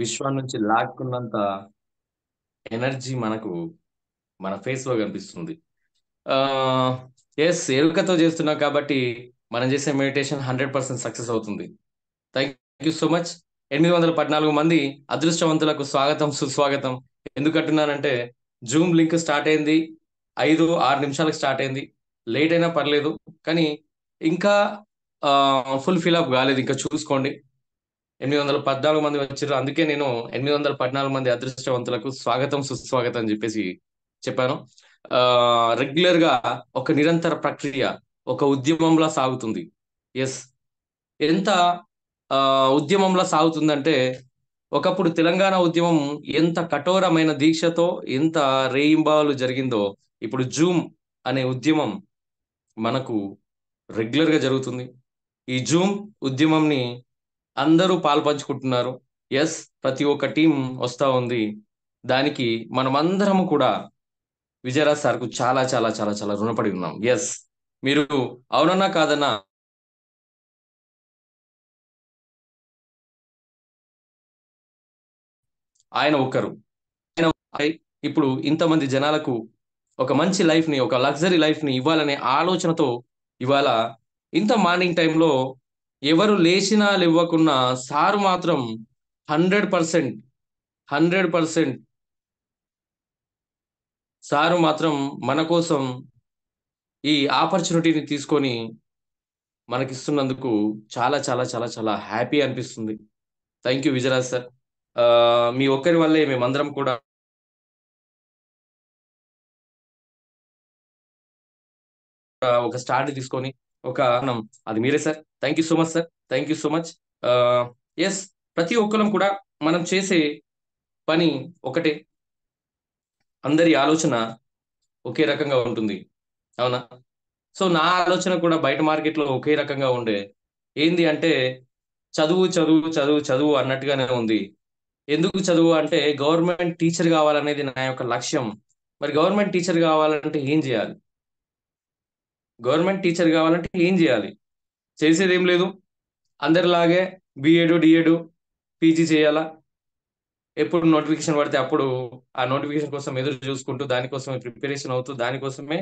విశ్వం నుంచి లాక్కున్నంత ఎనర్జీ మనకు మన ఫేస్ లో కనిపిస్తుంది. ఎస్, ఎరుకతో చేస్తున్నాం కాబట్టి మనం చేసే మెడిటేషన్ 100% సక్సెస్ అవుతుంది. Thank you so much. 814 మంది అదృష్టవంతులకు స్వాగతం, సుస్వాగతం. ఎందుకంటున్నానంటే జూమ్ లింక్ స్టార్ట్ అయింది, 5-6 నిమిషాలకు స్టార్ట్ అయింది. లేట్ అయినా పర్లేదు, కానీ ఇంకా ఫుల్ ఫిల్ అప్ కాలేదు. ఇంకా చూసుకోండి, 814 మంది వచ్చారు. అందుకే నేను 814 మంది అదృష్టవంతులకు స్వాగతం, సుస్వాగతం అని చెప్పేసి చెప్పాను. రెగ్యులర్ గా ఒక నిరంతర ప్రక్రియ, ఒక ఉద్యమంలా సాగుతుంది. ఎస్, ఎంత ఆ, ఉద్యమంలా సాగుతుందంటే, ఒకప్పుడు తెలంగాణ ఉద్యమం ఎంత కఠోరమైన దీక్షతో, ఎంత రేయింబాలు జరిగిందో, ఇప్పుడు జూమ్ అనే ఉద్యమం మనకు రెగ్యులర్ గా జరుగుతుంది. ఈ జూమ్ ఉద్యమంని అందరూ పాల్పంచుకుంటున్నారు. ఎస్, ప్రతి ఒక్క టీం వస్తా ఉంది. దానికి మనమందరము కూడా విజయరాజ్ సార్కు చాలా చాలా చాలా చాలా రుణపడి ఉన్నాం. ఎస్, మీరు అవునన్నా కాదన్నా ఆయన ఒకరు. ఆయన ఇప్పుడు ఇంతమంది జనాలకు ఒక మంచి లైఫ్ ని, ఒక లగ్జరీ లైఫ్ ని ఇవ్వాలనే ఆలోచనతో ఇవాళ ఇంత మార్నింగ్ టైంలో ఎవరు లేచినా లేవకున్నా సారు మాత్రం 100%, 100% సారు మాత్రం మన కోసం ఈ ఆపర్చునిటీని తీసుకొని మనకిస్తున్నందుకు చాలా చాలా చాలా చాలా హ్యాపీ అనిపిస్తుంది. Thank you Vijayaraj sir. మీ ఒక్కరి వల్లే మేమందరం కూడా ఒక స్టార్ట్ తీసుకొని ఒక అది మీరే sir. Thank you so much sir. Thank you so much. Yes, ప్రతి ఒక్కరం కూడా మనం చేసే పని ఒకటే. అందరి ఆలోచన ఒకే రకంగా ఉంటుంది, అవునా? సో నా ఆలోచన కూడా బయట మార్కెట్లో ఒకే రకంగా ఉండే. ఏంది అంటే, చదువు చదువు చదువు చదువు అన్నట్టుగానే ఉంది. ఎందుకు చదువు అంటే, గవర్నమెంట్ టీచర్ కావాలనేది నా యొక్క లక్ష్యం. మరి గవర్నమెంట్ టీచర్ కావాలంటే ఏం చేయాలి? గవర్నమెంట్ టీచర్ కావాలంటే ఏం చేయాలి? చేసేది ఏం లేదు. అందరిలాగే బిఎడ్, డిఎడ్, పీజీ చేయాలా? ఎప్పుడు నోటిఫికేషన్ పడితే అప్పుడు ఆ నోటిఫికేషన్ కోసం ఎదురు చూసుకుంటూ, దానికోసమే ప్రిపరేషన్ అవుతూ, దానికోసమే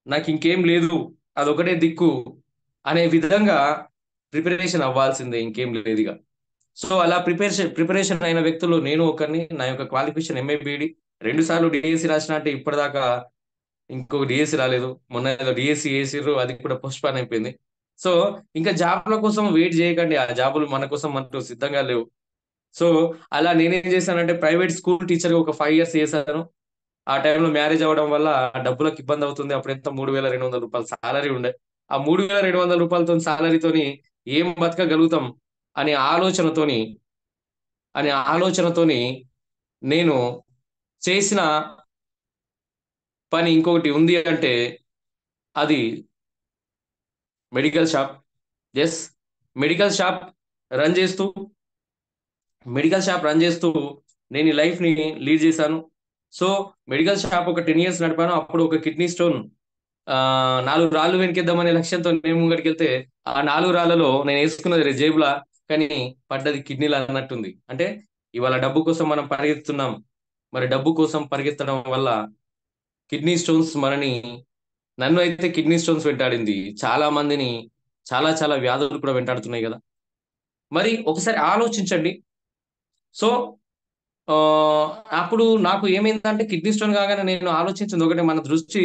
నాకు ఇంకేం లేదు, అదొకటే దిక్కు అనే విధంగా ప్రిపరేషన్ అవ్వాల్సిందే, ఇంకేం లేదు ఇక. సో అలా ప్రిపరేషన్ అయిన వ్యక్తులు నేను ఒకరిని. నా యొక్క క్వాలిఫికేషన్ ఎంఏ బీఈడి. 2 సార్లు డిఎస్సి రాసిన అంటే ఇప్పటిదాకా ఇంకొక డిఎస్సి రాలేదు. మొన్న ఏదో డిఎస్సి వేసిర్రు, అది కూడా పోస్ట్ పోన్ అయిపోయింది. సో ఇంకా జాబ్ల కోసం వెయిట్ చేయకండి, ఆ జాబులు మన కోసం మనకు సిద్ధంగా లేవు. సో అలా నేనేం చేశానంటే, ప్రైవేట్ స్కూల్ టీచర్గా ఒక 5 ఇయర్స్ చేశాను. ఆ టైంలో మ్యారేజ్ అవ్వడం వల్ల ఆ డబ్బులకు ఇబ్బంది అవుతుంది. అప్పుడు ఎంత, 3,200 రూపాయలు సాలరీ ఉండే. ఆ 3,200 రూపాయలతో సాలరీతోని ఏం బతకగలుగుతాం అనే ఆలోచనతోని అనే ఆలోచనతోని నేను చేసిన పని ఇంకొకటి ఉంది అంటే, అది medical shop. Yes, medical shop run చేస్తూ మెడికల్ షాప్ రన్ చేస్తూ నేను ఈ లైఫ్ ని లీడ్ చేశాను. సో మెడికల్ షాప్ ఒక 10 ఇయర్స్ నడిపాను. అప్పుడు ఒక కిడ్నీ స్టోన్, 4 రాళ్ళు వెనకేద్దామనే లక్ష్యంతో నేను ముంగడికి వెళ్తే, ఆ 4 రాళ్లలో నేను వేసుకున్నది జేబులా, కానీ పడ్డది కిడ్నీలు అన్నట్టుంది. అంటే ఇవాళ డబ్బు కోసం మనం పరిగెత్తుతున్నాం. మరి డబ్బు కోసం పరిగెత్తడం వల్ల కిడ్నీ స్టోన్స్ నన్ను అయితే కిడ్నీ స్టోన్స్ వెంటాడింది, చాలా మందిని చాలా చాలా వ్యాధులు కూడా వెంటాడుతున్నాయి కదా. మరి ఒకసారి ఆలోచించండి. సో ఆ, అప్పుడు నాకు ఏమైందంటే, కిడ్నీ స్టోన్ కాగానే నేను ఆలోచించింది ఒకటే, మన దృష్టి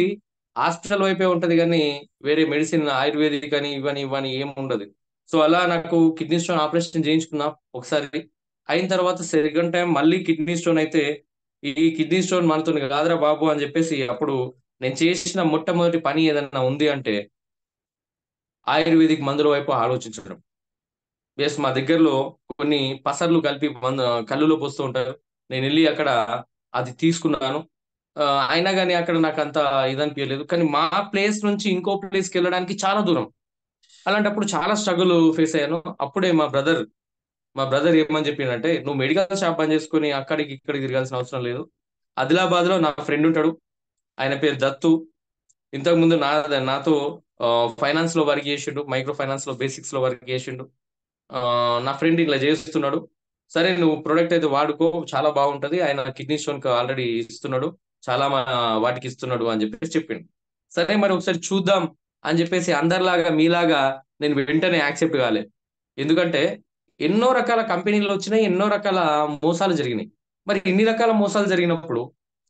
హాస్పిటల్ వైపే ఉంటది, కానీ వేరే మెడిసిన్, ఆయుర్వేదిక్ అని ఇవని ఇవని ఏం ఉండదు. సో అలా నాకు కిడ్నీ స్టోన్ ఆపరేషన్ చేయించుకున్నా ఒకసారి. అయిన తర్వాత సెకండ్ టైం మళ్ళీ కిడ్నీ స్టోన్ అయితే, ఈ కిడ్నీ స్టోన్ మనతో కాదురా బాబు అని చెప్పేసి, అప్పుడు నేను చేసిన మొట్టమొదటి పని ఏదన్నా ఉంది అంటే, ఆయుర్వేదిక్ మందుల వైపు ఆలోచించడం. ఎస్, మా దగ్గరలో కొన్ని పసర్లు కలిపి కళ్ళులో పోస్తూ ఉంటారు. నేను వెళ్ళి అక్కడ అది తీసుకున్నాను. ఆ, అయినా కానీ అక్కడ నాకు అంత ఇదనిపించలేదు. కానీ మా ప్లేస్ నుంచి ఇంకో ప్లేస్కి వెళ్ళడానికి చాలా దూరం. అలాంటప్పుడు చాలా స్ట్రగుల్ ఫేస్ అయ్యాను. అప్పుడే మా బ్రదర్ ఏమని చెప్పిండంటే, నువ్వు మెడికల్ షాప్ బంద్ చేసుకుని అక్కడికి ఇక్కడికి తిరగాల్సిన అవసరం లేదు. ఆదిలాబాద్ లో నా ఫ్రెండ్ ఉంటాడు, ఆయన పేరు దత్తు. ఇంతకు ముందు నాతో ఫైనాన్స్ లో వర్క్ చేసిండు, మైక్రో ఫైనాన్స్ లో బేసిక్స్ లో వర్క్ చేసిండు. ఆ, నా ఫ్రెండ్ ఇలా చేస్తున్నాడు. సరే నువ్వు ప్రొడక్ట్ అయితే వాడుకో, చాలా బాగుంటది, ఆయన కిడ్నీ స్టోన్ కి ఆల్రెడీ ఇస్తున్నాడు, చాలా వాటికి ఇస్తున్నాడు అని చెప్పేసి చెప్పిండు. సరే మరి ఒకసారి చూద్దాం అని చెప్పేసి అందరిలాగా మీలాగా నేను వెంటనే యాక్సెప్ట్ కాలే. ఎందుకంటే ఎన్నో రకాల కంపెనీలు వచ్చినాయి, ఎన్నో రకాల మోసాలు జరిగినాయి. మరి ఇన్ని రకాల మోసాలు జరిగినప్పుడు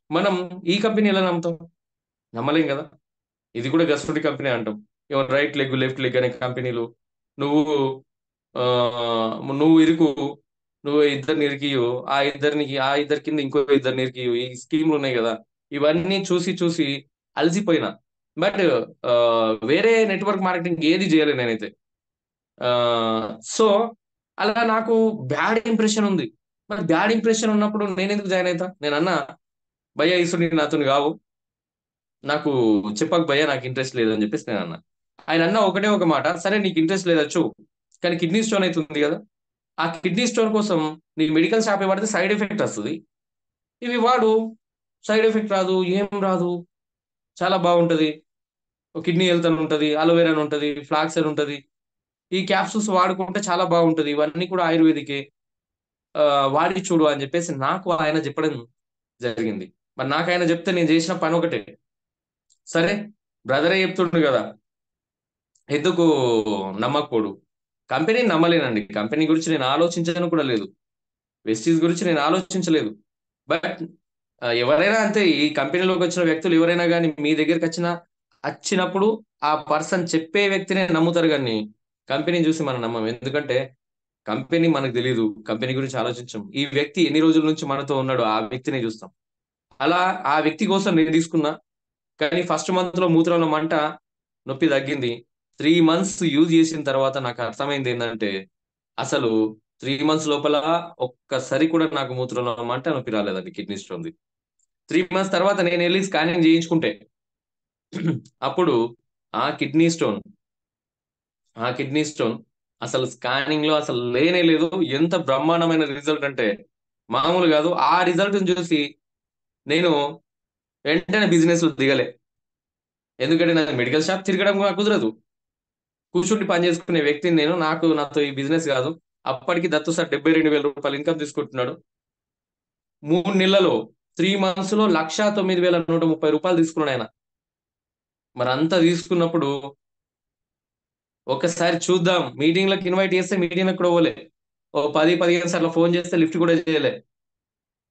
మనం ఈ కంపెనీ ఎలా నమ్ముతాం? నమ్మలేం కదా. ఇది కూడా గస్టుడి కంపెనీ అంటాం. ఏమో రైట్ లెగ్ లెఫ్ట్ లెగ్ అనే కంపెనీలు. నువ్వు ఆ, నువ్వు ఇరుకు, నువ్వు ఇద్దరిని ఇరికియు, ఆ ఇద్దరి కింద ఇంకో ఇద్దరిని ఇరికియు, ఈ స్కీమ్లు ఉన్నాయి కదా. ఇవన్నీ చూసి చూసి అలసిపోయినా. బట్ వేరే నెట్వర్క్ మార్కెటింగ్ ఏది చేయలేదు నేనైతే. సో అలా నాకు బ్యాడ్ ఇంప్రెషన్ ఉంది. మరి బ్యాడ్ ఇంప్రెషన్ ఉన్నప్పుడు నేను ఎందుకు జాయిన్ అవుతా? నేను అన్నా, భయ్యా ఇసుడు నాతో కావు, నాకు చెప్పకు భయ్యా, నాకు ఇంట్రెస్ట్ లేదని చెప్పేసి నేను అన్నా. ఆయన అన్న ఒకటే ఒక మాట, సరే నీకు ఇంట్రెస్ట్ లేదచ్చు, కానీ కిడ్నీ స్టోన్ అవుతుంది కదా, ఆ కిడ్నీ స్టోన్ కోసం నీకు మెడికల్ షాప్ వాడితే సైడ్ ఎఫెక్ట్ వస్తుంది, ఇవి వాడు, సైడ్ ఎఫెక్ట్ రాదు, ఏం రాదు, చాలా బాగుంటది, కిడ్నీ హెల్త్ అని ఉంటది, అలోవెరా అని ఉంటది, ఫ్లాక్స్ అని ఉంటది, ఈ క్యాప్సూల్స్ వాడుకుంటే చాలా బాగుంటది, ఇవన్నీ కూడా ఆయుర్వేదికే, ఆ, వాడి చూడు అని చెప్పేసి నాకు ఆయన చెప్పడం జరిగింది. మరి నాకు ఆయన చెప్తే నేను చేసిన పని ఒకటే, సరే బ్రదరే చెప్తుండు కదా, ఎందుకు నమ్మకపోడు. కంపెనీని నమ్మలేనండి, కంపెనీ గురించి నేను ఆలోచించను కూడా లేదు, వెస్టీజ్ గురించి నేను ఆలోచించలేదు. బట్ ఎవరైనా అంతే, ఈ కంపెనీలోకి వచ్చిన వ్యక్తులు ఎవరైనా కానీ మీ దగ్గరికి వచ్చినప్పుడు ఆ పర్సన్ చెప్పే వ్యక్తినే నమ్ముతారు, కానీ కంపెనీని చూసి మనం నమ్మం. ఎందుకంటే కంపెనీ మనకు తెలియదు, కంపెనీ గురించి ఆలోచించాం, ఈ వ్యక్తి ఎన్ని రోజుల నుంచి మనతో ఉన్నాడో ఆ వ్యక్తినే చూస్తాం. అలా ఆ వ్యక్తి కోసం నేను తీసుకున్నా. కానీ ఫస్ట్ మంత్ లో మూత్రంలో మంట, నొప్పి తగ్గింది. 3 months యూజ్ చేసిన తర్వాత నాకు అర్థమైంది ఏంటంటే, అసలు 3 months లోపల ఒక్కసారి కూడా నాకు మూత్రంలో మంట నొప్పి రాలేదండి, కిడ్నీ స్టోన్. 3 months తర్వాత నేను వెళ్ళి స్కానింగ్ చేయించుకుంటే అప్పుడు ఆ కిడ్నీ స్టోన్ ఆ కిడ్నీ స్టోన్ అసలు స్కానింగ్ లో అసలు లేనే లేదు. ఎంత బ్రహ్మాండమైన రిజల్ట్ అంటే మామూలు కాదు. ఆ రిజల్ట్ చూసి నేను వెంటనే బిజినెస్ లో దిగలే. ఎందుకంటే నాకు మెడికల్ షాప్ తిరగడం కూడా కుదరదు, కూర్చుండి పని చేసుకునే వ్యక్తిని నేను, నాతో ఈ బిజినెస్ కాదు. అప్పటికి దత్తు సార్ 72,000 రూపాయలు ఇన్కమ్ తీసుకుంటున్నాడు. 3 నెలల్లో, 3 months లో 1,09,130 రూపాయలు తీసుకున్నాడు ఆయన. మరి అంతా తీసుకున్నప్పుడు ఒకసారి చూద్దాం, మీటింగ్లకు ఇన్వైట్ చేస్తే మీటింగ్లకు కూడా పోలే, ఓ 10-15 సార్లు ఫోన్ చేస్తే లిఫ్ట్ కూడా చేయలే.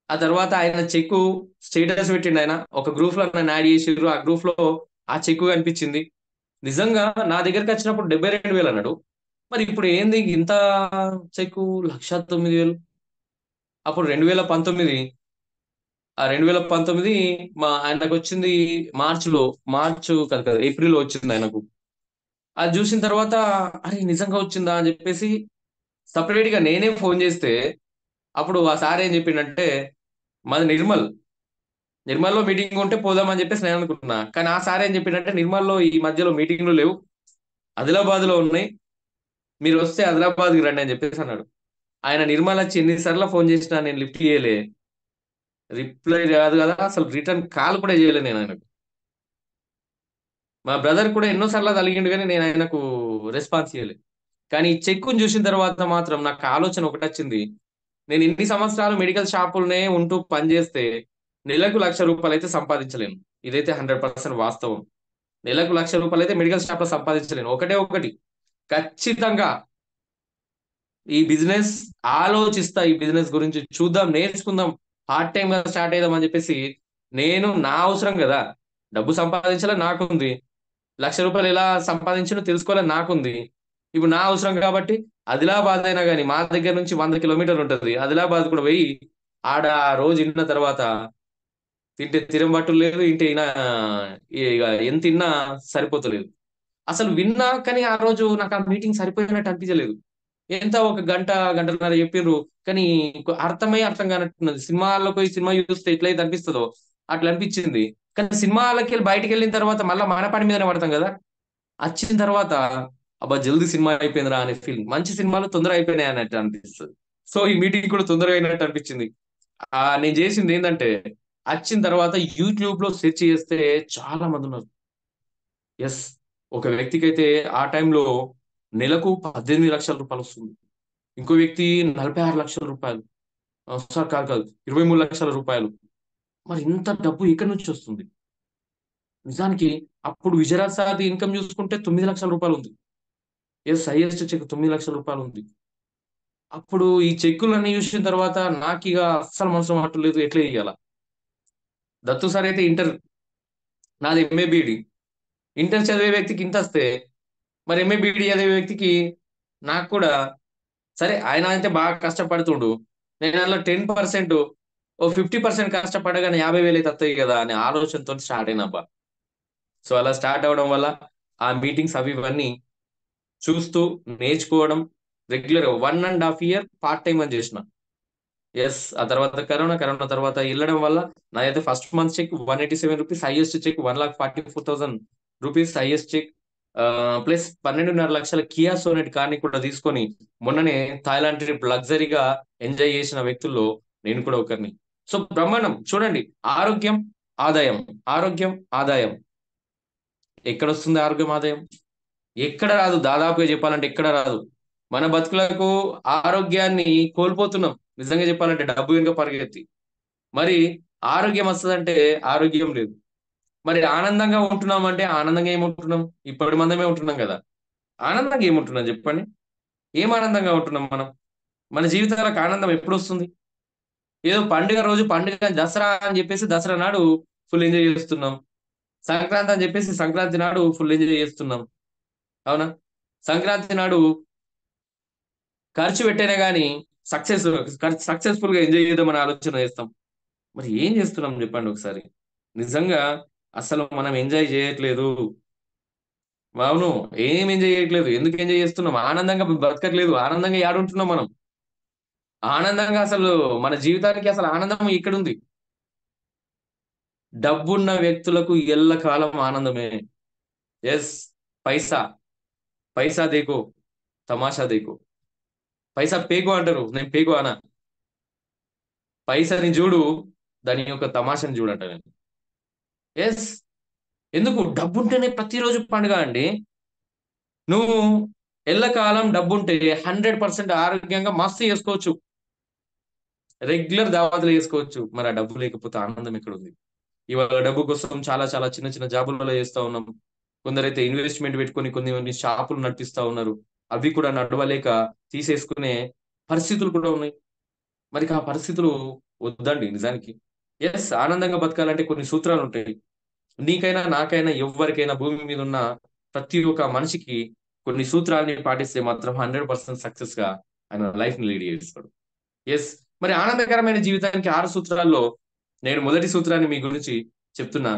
ఆ తర్వాత ఆయన చెక్ స్టేటస్ పెట్టిండు, ఆయన ఒక గ్రూప్ లో నన్ను యాడ్ చేసిర్రు, ఆ గ్రూప్ లో ఆ చెక్ కనిపించింది. నిజంగా నా దగ్గరికి వచ్చినప్పుడు 72,000 అన్నాడు, మరి ఇప్పుడు ఏంది ఇంత చెక్కు 1,09,000? అప్పుడు 2019, ఆ 2019 ఆయనకు వచ్చింది మార్చిలో, మార్చ్ కాదు కదా, ఏప్రిల్ లో వచ్చింది ఆయనకు. అది చూసిన తర్వాత అరే నిజంగా వచ్చిందా అని చెప్పేసి సపరేట్ గా నేనే ఫోన్ చేస్తే, అప్పుడు ఆ సార్ ఏం చెప్పిండంటే, మాది నిర్మల్లో మీటింగ్ ఉంటే పోదామని చెప్పేసి నేను అనుకుంటున్నా. కానీ ఆ సార్ ఏం చెప్పిండంటే, నిర్మల్లో ఈ మధ్యలో మీటింగ్లు లేవు, ఆదిలాబాద్ లో ఉన్నాయి, మీరు వస్తే ఆదిలాబాద్ కి రండి అని చెప్పేసి అన్నాడు. ఆయన నిర్మల్ వచ్చి ఎన్నిసార్లు ఫోన్ చేసినా నేను లిఫ్ట్ చేయలే, రిప్లై కాదు కదా, అసలు రిటర్న్ కాల్ కూడా చేయలే నేను ఆయనకు. మా బ్రదర్ కూడా ఎన్నోసార్లు అది అలిగిండు, కానీ నేను ఆయనకు రెస్పాన్స్ చేయలే. కానీ ఈ చెక్కుని చూసిన తర్వాత మాత్రం నాకు ఆలోచన ఒకటి వచ్చింది, నేను ఇన్ని సంవత్సరాలు మెడికల్ షాపులనే ఉంటూ పనిచేస్తే నెలకు 1,00,000 రూపాయలు అయితే సంపాదించలేను. ఇదైతే 100% వాస్తవం. నెలకు 1,00,000 రూపాయలు అయితే మెడికల్ షాప్ లో సంపాదించలేను. ఒకటే ఒకటి, ఖచ్చితంగా ఈ బిజినెస్ ఆలోచిస్తా, ఈ బిజినెస్ గురించి చూద్దాం, నేర్చుకుందాం, పార్ట్ టైం గా స్టార్ట్ అయిదాం అని చెప్పేసి, నేను నా అవసరం కదా, డబ్బు సంపాదించాలని నాకుంది, 1,00,000 రూపాయలు ఎలా సంపాదించాలో తెలుసుకోవాలని నాకుంది. ఇప్పుడు నా అవసరం కాబట్టి ఆదిలాబాద్ అయినా కానీ మా దగ్గర నుంచి 100 కిలోమీటర్లు ఉంటుంది, ఆదిలాబాద్ కూడా పోయి ఆడ ఆ రోజు ఇన్న తర్వాత తింటే తిరంబట్టు లేదు, ఇంటి అయినా ఇక ఎంత తిన్నా సరిపోతలేదు. అసలు విన్నా కానీ ఆ రోజు నాకు ఆ మీటింగ్ సరిపోయినట్టు అనిపించలేదు. ఎంత ఒక గంట గంటన్నర చెప్పిండ్రు, కానీ అర్థం కానట్టున్నది. సినిమాలకు పోయి సినిమా చూస్తే ఎట్లయితే అనిపిస్తుందో అట్లా అనిపించింది. కానీ సినిమాలకి వెళ్ళి బయటికి వెళ్ళిన తర్వాత మళ్ళీ మన పని మీదనే పడతాం కదా. వచ్చిన తర్వాత అబ్బా జల్దీ సినిమా అయిపోయిందిరా అనే ఫీలింగ్, మంచి సినిమాలు తొందరగా అయిపోయినాయి అన్నట్టు అనిపిస్తుంది. సో ఈ మీటింగ్ కూడా తొందరగా అయినట్టు అనిపించింది. నేను చేసింది ఏంటంటే, వచ్చిన తర్వాత యూట్యూబ్ లో సెర్చ్ చేస్తే చాలా మంది ఉన్నారు. ఎస్, ఒక వ్యక్తికి అయితే ఆ టైంలో నెలకు 18 లక్షల రూపాయలు వస్తుంది. ఇంకో వ్యక్తి 46 లక్షల రూపాయలు. సార్ కాదు కాదు, 23 లక్షల రూపాయలు. మరి ఇంత డబ్బు ఎక్కడి నుంచి వస్తుంది? నిజానికి అప్పుడు విజయరాజ్ సార్ ఇన్కమ్ చూసుకుంటే 9 లక్షల రూపాయలు ఉంది. ఎస్, హైయెస్ట్ చెక్ 9 లక్షల రూపాయలు ఉంది. అప్పుడు ఈ చెక్కులన్నీ చూసిన తర్వాత నాకు ఇక అస్సలు మనసు మాటలేదు, ఎట్లా చేయాల. దత్తు సార్ అయితే ఇంటర్, నాది ఎంఏ బీఈడి. ఇంటర్ చదివే వ్యక్తికి ఇంత వస్తే మరి ఎంఏ బీఈడి చదివే వ్యక్తికి, నాకు కూడా సరే ఆయన అయితే బాగా కష్టపడుతుండు, నేను అందులో 10%, ఓ 50% కష్టపడగానే 50,000 అయితే వస్తాయి కదా అనే ఆలోచనతో స్టార్ట్ అయినబ్బా. సో అలా స్టార్ట్ అవడం వల్ల ఆ మీటింగ్స్ అవి ఇవన్నీ చూస్తూ నేర్చుకోవడం, రెగ్యులర్ 1.5 year పార్ట్ టైం అని చేసిన. ఎస్, ఆ తర్వాత కరోనా తర్వాత వెళ్ళడం వల్ల నాదైతే first month check 187 rupees, highest check 1,44,400 rupees highest check. Plus 12.5 లక్షల కియా సోనెట్ కార్ని కూడా తీసుకొని మొన్ననే థాయిలాండ్ ట్రిప్ లగ్జరీగా ఎంజాయ్ చేసిన వ్యక్తుల్లో నేను కూడా ఒకరిని. సో బ్రహ్మాండం చూడండి, ఆరోగ్యం ఆదాయం, ఆరోగ్యం ఆదాయం. ఎక్కడ వస్తుంది ఆరోగ్యం ఆదాయం? ఎక్కడ రాదు, దాదాపుగా చెప్పాలంటే ఎక్కడ రాదు. మన బతుకులకు ఆరోగ్యాన్ని కోల్పోతున్నాం నిజంగా చెప్పాలంటే, డబ్బు వెనుక పరిగెత్తి. మరి ఆరోగ్యం వస్తుందంటే ఆరోగ్యం లేదు. మరి ఆనందంగా ఉంటున్నాం అంటే ఆనందంగా ఏముంటున్నాం? ఇప్పటి మందమే ఉంటున్నాం కదా. ఆనందంగా ఏముంటున్నాం చెప్పండి? ఏం ఆనందంగా ఉంటున్నాం మనం? మన జీవితాలకు ఆనందం ఎప్పుడు వస్తుంది? ఏదో పండుగ రోజు పండుగ, దసరా అని చెప్పేసి దసరా నాడు ఫుల్ ఎంజాయ్ చేస్తున్నాం. సంక్రాంతి అని చెప్పేసి సంక్రాంతి నాడు ఫుల్ ఎంజాయ్ చేస్తున్నాం. అవునా? సంక్రాంతి నాడు ఖర్చు పెట్టైనా కానీ సక్సెస్ సక్సెస్ఫుల్ గా ఎంజాయ్ చేద్దామని ఆలోచన చేస్తాం. మరి ఏం చేస్తున్నాం చెప్పండి ఒకసారి. నిజంగా అసలు మనం ఎంజాయ్ చేయట్లేదు. అవును, ఏం ఎంజాయ్ చేయట్లేదు. ఎందుకు ఎంజాయ్ చేస్తున్నాం? ఆనందంగా బతకట్లేదు. ఆనందంగా ఏడుంటున్నాం మనం? ఆనందంగా అసలు మన జీవితానికి అసలు ఆనందం ఇక్కడుంది. డబ్బున్న వ్యక్తులకు ఎల్లకాలం ఆనందమే. ఎస్, పైసా, పైసా దేకో తమాషా దేకో. పైసా పేకో అంటారు, నేను పేకో అనా. పైసాని చూడు, దాని యొక్క తమాషని చూడంట నేను. ఎస్, ఎందుకు? డబ్బుంటేనే ప్రతిరోజు పండుగ అండి. నువ్వు ఎల్లకాలం డబ్బుంటే 100% ఆరోగ్యంగా మస్తు చేసుకోవచ్చు, రెగ్యులర్ దావతులు చేసుకోవచ్చు. మరి ఆ డబ్బు లేకపోతే ఆనందం ఎక్కడుంది? ఇవాళ డబ్బు కోసం చాలా చాలా చిన్న చిన్న జాబులలో చేస్తా ఉన్నాం. కొందరైతే ఇన్వెస్ట్మెంట్ పెట్టుకొని కొన్ని కొన్ని షాపులు నడిపిస్తా ఉన్నారు. అవి కూడా నడవలేక తీసేసుకునే పరిస్థితులు కూడా ఉన్నాయి. మరి ఆ పరిస్థితులు వద్దండి నిజానికి. ఎస్, ఆనందంగా బతకాలంటే కొన్ని సూత్రాలు ఉంటాయి. నీకైనా నాకైనా ఎవరికైనా భూమి మీద ఉన్న ప్రతి ఒక్క మనిషికి కొన్ని సూత్రాలని పాటిస్తే మాత్రం 100% సక్సెస్ గా ఆయన లైఫ్ ని లీడ్ చేస్తాడు. ఎస్, మరి ఆనందకరమైన జీవితానికి 6 సూత్రాల్లో నేను మొదటి సూత్రాన్ని మీ గురించి చెప్తున్నా.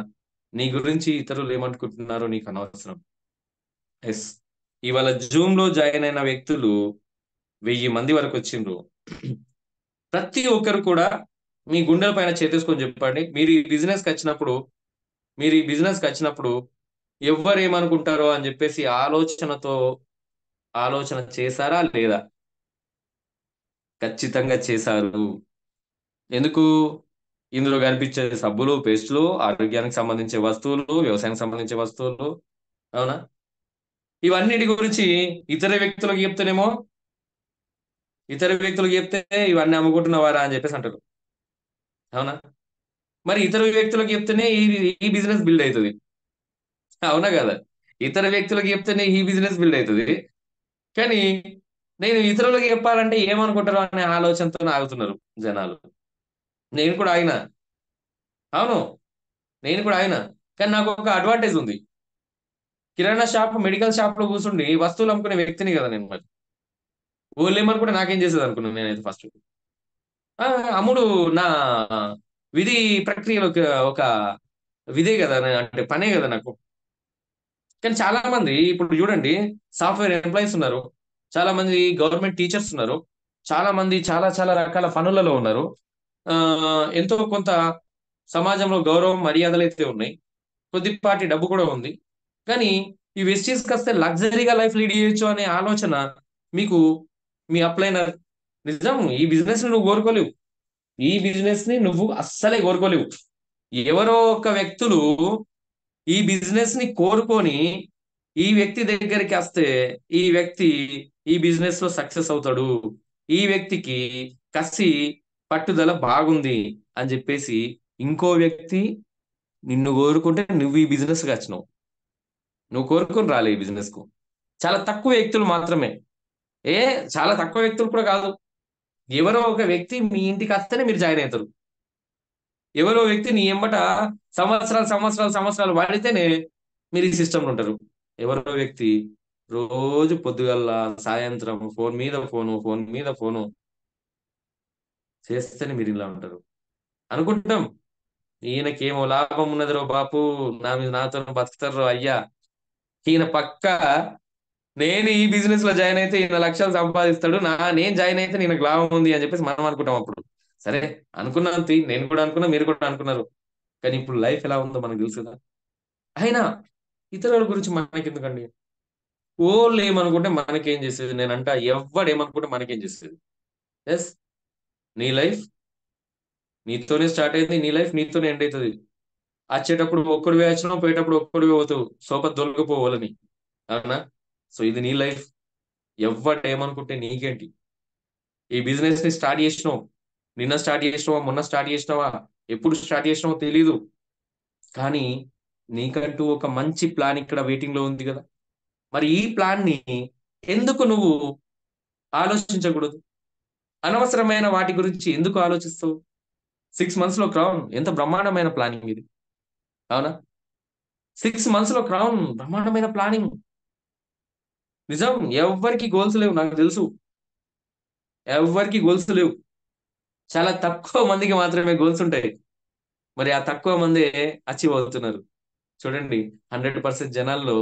నీ గురించి ఇతరులు ఏమనుకుంటున్నారో నీకు అనవసరం. ఎస్, ఇవాళ జూమ్ లో జాయిన్ అయిన వ్యక్తులు 1000 మంది వరకు వచ్చిండ్రు. ప్రతి ఒక్కరు కూడా మీ గుండెల పైన చేతేసుకొని చెప్పండి, మీరు ఈ బిజినెస్ కి వచ్చినప్పుడు ఎవ్వరు ఏమనుకుంటారో అని చెప్పేసి ఆలోచన చేశారా లేదా? ఖచ్చితంగా చేశారు. ఎందుకు? ఇందులో కనిపించే సబ్బులు, పేస్టులు, ఆరోగ్యానికి సంబంధించే వస్తువులు, వ్యవసాయానికి సంబంధించే వస్తువులు. అవునా? ఇవన్నిటి గురించి ఇతర వ్యక్తులకు చెప్తేనేమో, ఇతర వ్యక్తులకు చెప్తే ఇవన్నీ అమ్ముకుంటున్నవారా అని చెప్పేసి అంటారు. అవునా? మరి ఇతర వ్యక్తులకు చెప్తేనే ఈ బిజినెస్ బిల్డ్ అవుతుంది. అవునా కదా? ఇతర వ్యక్తులకు చెప్తేనే ఈ బిజినెస్ బిల్డ్ అవుతుంది. కానీ నేను ఇతరులకు చెప్పాలంటే ఏమనుకుంటారో అనే ఆలోచనతో ఆగుతున్నారు జనాలు. నేను కూడా ఆగిన. అవును, నేను కూడా ఆగిన. కానీ నాకు ఒక అడ్వాంటేజ్ ఉంది. కిరాణా షాప్, మెడికల్ షాప్ లో కూర్చుండి వస్తువులు అమ్ముకునే వ్యక్తిని కదా నేను. మరి వాళ్ళు ఏమనుకుంటే నాకేం చేసేది అనుకున్నాను నేనైతే ఫస్ట్. అమ్ముడు నా విధి ప్రక్రియలో ఒక విధే కదా, అంటే పనే కదా నాకు. కానీ చాలా మంది ఇప్పుడు చూడండి, సాఫ్ట్వేర్ ఎంప్లాయీస్ ఉన్నారు, చాలా మంది గవర్నమెంట్ టీచర్స్ ఉన్నారు, చాలా మంది చాలా చాలా రకాల పనులలో ఉన్నారు. ఆ ఎంతో కొంత సమాజంలో గౌరవం మర్యాదలు అయితే ఉన్నాయి, కొద్దిపాటి డబ్బు కూడా ఉంది. కానీ ఈ వెస్టీస్ వస్తే లగ్జరీగా లైఫ్ లీడ్ చేయొచ్చు అనే ఆలోచన మీకు, మీ అప్లైనర్, నిజం ఈ బిజినెస్ ని నువ్వు కోరుకోలేవు. ఈ బిజినెస్ ని నువ్వు అస్సలే కోరుకోలేవు. ఎవరో ఒక వ్యక్తులు ఈ బిజినెస్ ని కోరుకొని ఈ వ్యక్తి దగ్గరికి వస్తే ఈ వ్యక్తి ఈ బిజినెస్ లో సక్సెస్ అవుతాడు. ఈ వ్యక్తికి కసి పట్టుదల బాగుంది అని చెప్పేసి ఇంకో వ్యక్తి నిన్ను కోరుకుంటే నువ్వు ఈ బిజినెస్ కి వచ్చినావు. నువ్వు కోరుకొని రాలే ఈ బిజినెస్ కు. చాలా తక్కువ వ్యక్తులు మాత్రమే. ఏ చాలా తక్కువ వ్యక్తులు కూడా కాదు. ఎవరో ఒక వ్యక్తి మీ ఇంటికి వస్తేనే మీరు జాయిన్ అవుతారు. ఎవరో వ్యక్తి నీ ఎంబట సంవత్సరాలు సంవత్సరాలు సంవత్సరాలు వాడితేనే మీరు ఈ సిస్టంలో ఉంటారు. ఎవరో వ్యక్తి రోజు పొద్దుగల్లా సాయంత్రం ఫోన్ మీద ఫోను ఫోన్ మీద ఫోను చేస్తేనే మీరు ఇలా ఉంటారు. అనుకుంటాం ఈయనకేమో లాభం ఉన్నది రో బాపు, నాతో బతుకుతారు అయ్యా. ఈయన పక్క నేను ఈ బిజినెస్ లో జాయిన్ అయితే ఈయన లక్షలు సంపాదిస్తాడు, నేను జాయిన్ అయితే ఈయనకు లాభం ఉంది అని చెప్పేసి మనం అనుకుంటాం. అప్పుడు సరే అనుకున్నాను, నేను కూడా అనుకున్నా, మీరు కూడా అనుకున్నారు. కానీ ఇప్పుడు లైఫ్ ఎలా ఉందో మనకు తెలుసు కదా. అయినా ఇతరుల గురించి మనకెందుకండి? ఓళ్ళు ఏమనుకుంటే మనకేం చేసేది? నేనంట ఎవ్వడు ఏమనుకుంటే మనకేం చేసేది? ఎస్, నీ లైఫ్ నీతోనే స్టార్ట్ అయింది, నీ లైఫ్ నీతోనే ఎండ్ అవుతుంది. వచ్చేటప్పుడు ఒక్కడివే వచ్చినావు, పోయేటప్పుడు ఒక్కడివే పోతావు, సోపత్ దొలకపోవాలని. అవునా? సో ఇది నీ లైఫ్. ఎవ్వడు ఏమనుకుంటే నీకేంటి? ఈ బిజినెస్ ని స్టార్ట్ చేసినావు, నిన్న స్టార్ట్ చేసినావా, మొన్న స్టార్ట్ చేసినావా, ఎప్పుడు స్టార్ట్ చేసినావో తెలీదు. కానీ నీకంటూ ఒక మంచి ప్లాన్ ఇక్కడ వెయిటింగ్ లో ఉంది కదా. మరి ఈ ప్లాన్ ని ఎందుకు నువ్వు ఆలోచించకూడదు? అనవసరమైన వాటి గురించి ఎందుకు ఆలోచిస్తావు? 6 months లో క్రౌన్ ఎంత బ్రహ్మాండమైన ప్లానింగ్ ఇది. అవునా? 6 months లో క్రౌన్ బ్రహ్మాండమైన ప్లానింగ్. నిజం, ఎవ్వరికి గోల్స్ లేవు నాకు తెలుసు. ఎవ్వరికి గోల్స్ లేవు. చాలా తక్కువ మందికి మాత్రమే గోల్స్ ఉంటాయి. మరి ఆ తక్కువ మందే అచీవ్ అవుతున్నారు. చూడండి, 100% జనాల్లో